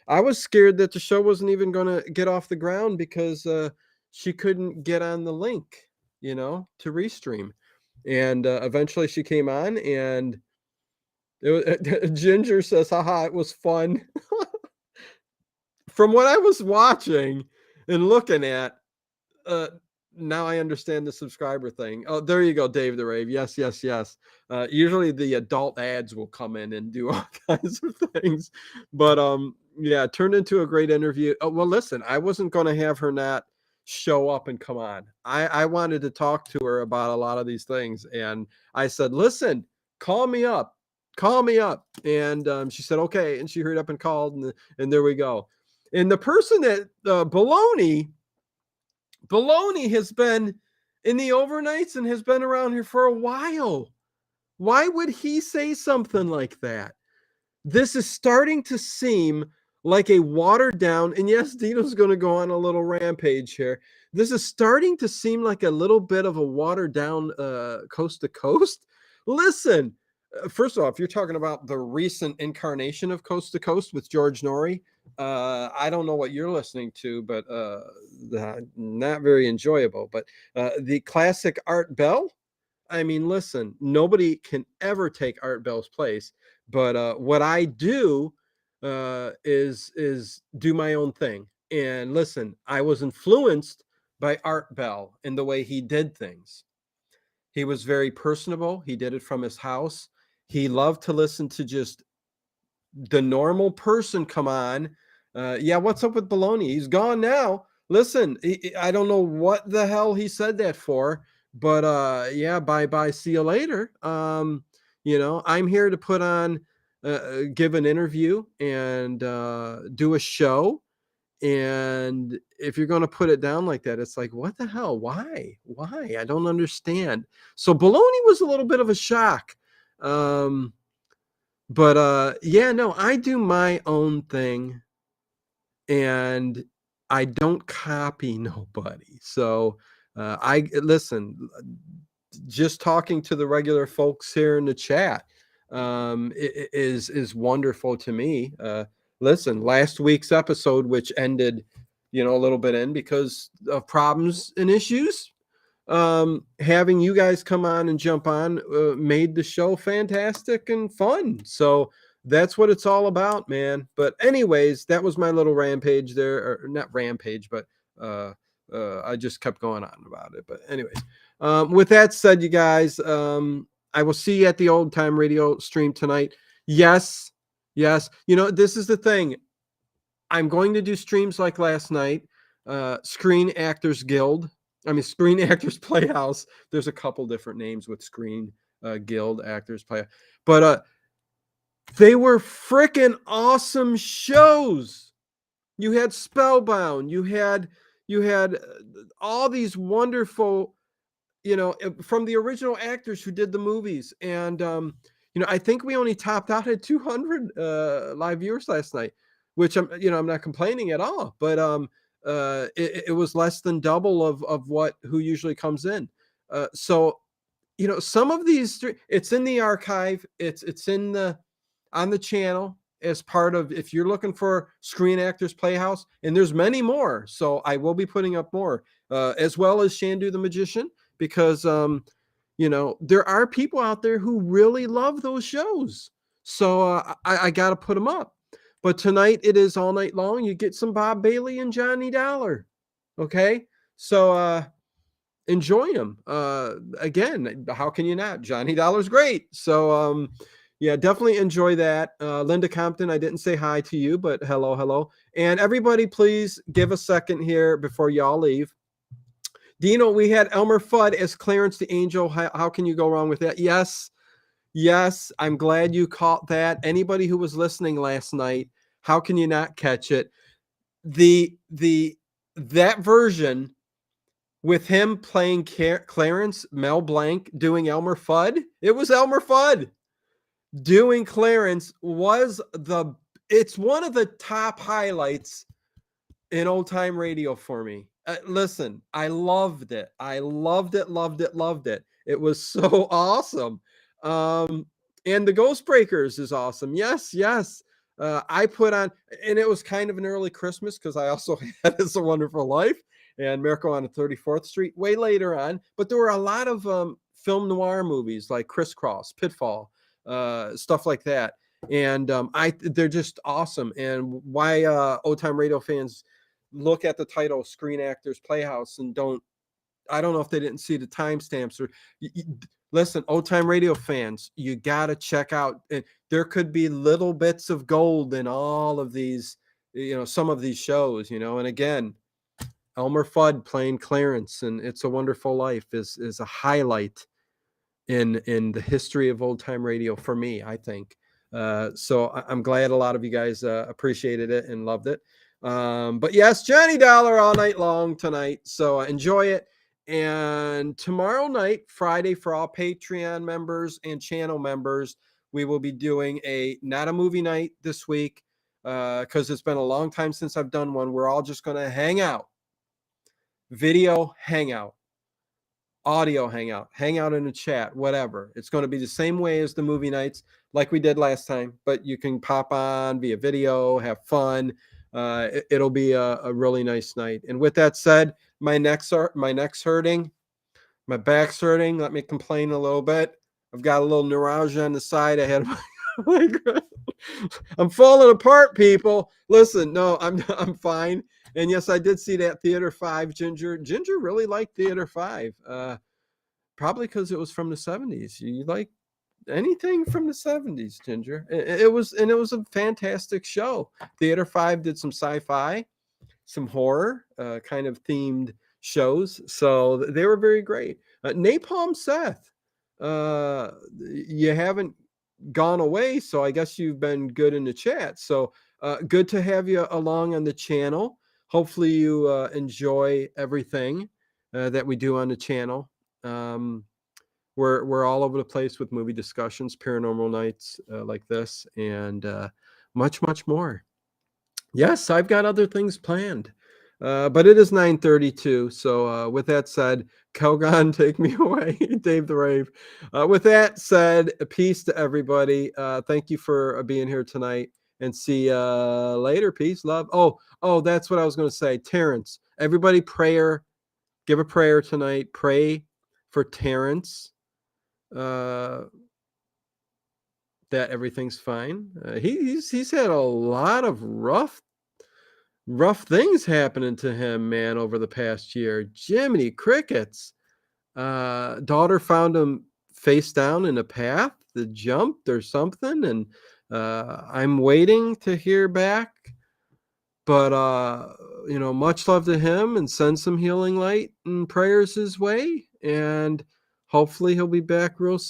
I was scared that the show wasn't even going to get off the ground because she couldn't get on the link, to restream. And eventually she came on, and Ginger says, haha, it was fun. From what I was watching and looking at, now I understand the subscriber thing. Oh, there you go, Dave the Rave. Yes. Usually the adult ads will come in and do all kinds of things. But yeah, it turned into a great interview. Oh, well, listen, I wasn't going to have her not show up and come on. I wanted to talk to her about a lot of these things. And I said, listen, call me up. Call me up. And she said, okay. And she hurried up and called. And there we go. And the person that Baloney has been in the overnights and has been around here for a while. Why would he say something like that? This is starting to seem like a watered down, and yes, Dino's going to go on a little rampage here. This is starting to seem like a little bit of a watered down coast to coast. Listen, first of all, if you're talking about the recent incarnation of Coast to Coast with George Norrie, I don't know what you're listening to, but not very enjoyable. But the classic Art Bell, I mean, listen, nobody can ever take Art Bell's place. But what I do is do my own thing. And listen, I was influenced by Art Bell in the way he did things. He was very personable. He did it from his house. He loved to listen to just the normal person come on. Yeah, what's up with Baloney? He's gone now. Listen, I don't know what the hell he said that for, but yeah, bye, see you later. I'm here to put on, give an interview and do a show. And if you're going to put it down like that, it's like, what the hell? Why? I don't understand. So Baloney was a little bit of a shock. But yeah, no, I do my own thing and I don't copy nobody. So I listen, just talking to the regular folks here in the chat is wonderful to me. Listen, last week's episode, which ended, a little bit in because of problems and issues, having you guys come on and jump on made the show fantastic and fun. So that's what it's all about, man. But anyways, that was my little rampage there, or not rampage, but I just kept going on about it. But anyways, with that said, you guys, I will see you at the Old Time Radio stream tonight. Yes. This is the thing. I'm going to do streams like last night. Screen Actors Playhouse. There's a couple different names with Screen Guild Actors Playhouse, but they were freaking awesome shows. You had Spellbound. You had all these wonderful, from the original actors who did the movies. And I think we only topped out at 200 live viewers last night, which I'm not complaining at all. But it was less than double of who usually comes in. So some of these, it's in the archive. It's on the channel as part of, if you're looking for Screen Actors Playhouse, and there's many more. So I will be putting up more, as well as Shandu the Magician, because there are people out there who really love those shows. So I got to put them up. But tonight it is all night long. You get some Bob Bailey and Johnny Dollar. Okay. So enjoy them. Again, how can you not? Johnny Dollar's great. So yeah, definitely enjoy that. Linda Compton, I didn't say hi to you, but hello. And everybody, please give a second here before y'all leave. Dino, we had Elmer Fudd as Clarence the Angel. How can you go wrong with that? Yes, I'm glad you caught that. Anybody who was listening last night, how can you not catch it? That version with him playing Clarence, Mel Blanc doing Elmer Fudd. It was Elmer Fudd doing Clarence. It's one of the top highlights in Old Time Radio for me. Listen, I loved it. Loved it. It was so awesome. And the Ghost Breakers is awesome. Yes. I put on, and it was kind of an early Christmas because I also had It's a Wonderful Life and Miracle on 34th Street way later on. But there were a lot of film noir movies like Crisscross, Pitfall, stuff like that. And they're just awesome. And why Old Time Radio fans look at the title Screen Actors Playhouse and I don't know if they didn't see the timestamps or listen, Old Time Radio fans, you got to check out. There could be little bits of gold in all of these, some of these shows, and again, Elmer Fudd playing Clarence in It's a Wonderful Life is a highlight in the history of old time radio for me, I think. So I'm glad a lot of you guys appreciated it and loved it. But yes, Johnny Dollar all night long tonight. So enjoy it. And tomorrow night, Friday, for all Patreon members and channel members, we will be doing not a movie night this week because it's been a long time since I've done one. We're all just going to hang out, video hangout, audio hangout in the chat, whatever. It's going to be the same way as the movie nights like we did last time, but you can pop on via video, have fun. It'll be a really nice night. And with that said, my neck's hurting, my back's hurting. Let me complain a little bit. I've got a little neuralgia on the side. I had I'm falling apart, people. Listen, no, I'm fine. And yes, I did see that Theater 5, Ginger. Ginger really liked Theater 5. Probably because it was from the 70s. You like anything from the 70s, Ginger. It was a fantastic show. Theater 5 did some sci-fi, some horror kind of themed shows. So they were very great. Napalm Seth, you haven't gone away, so I guess you've been good in the chat. So good to have you along on the channel. Hopefully you enjoy everything that we do on the channel. We're all over the place with movie discussions, paranormal nights like this, and much more. Yes, I've got other things planned, but it is 9:32. So with that said, Kelgon, take me away, Dave the Rave. With that said, peace to everybody. Thank you for being here tonight, and see you later. Peace, love. Oh, that's what I was going to say. Terrence, everybody, give a prayer tonight. Pray for Terrence. That everything's fine. He's had a lot of rough things happening to him, man, over the past year. Jiminy crickets. Daughter found him face down in a path that jumped or something, and I'm waiting to hear back. But much love to him, and send some healing light and prayers his way, and hopefully he'll be back real soon.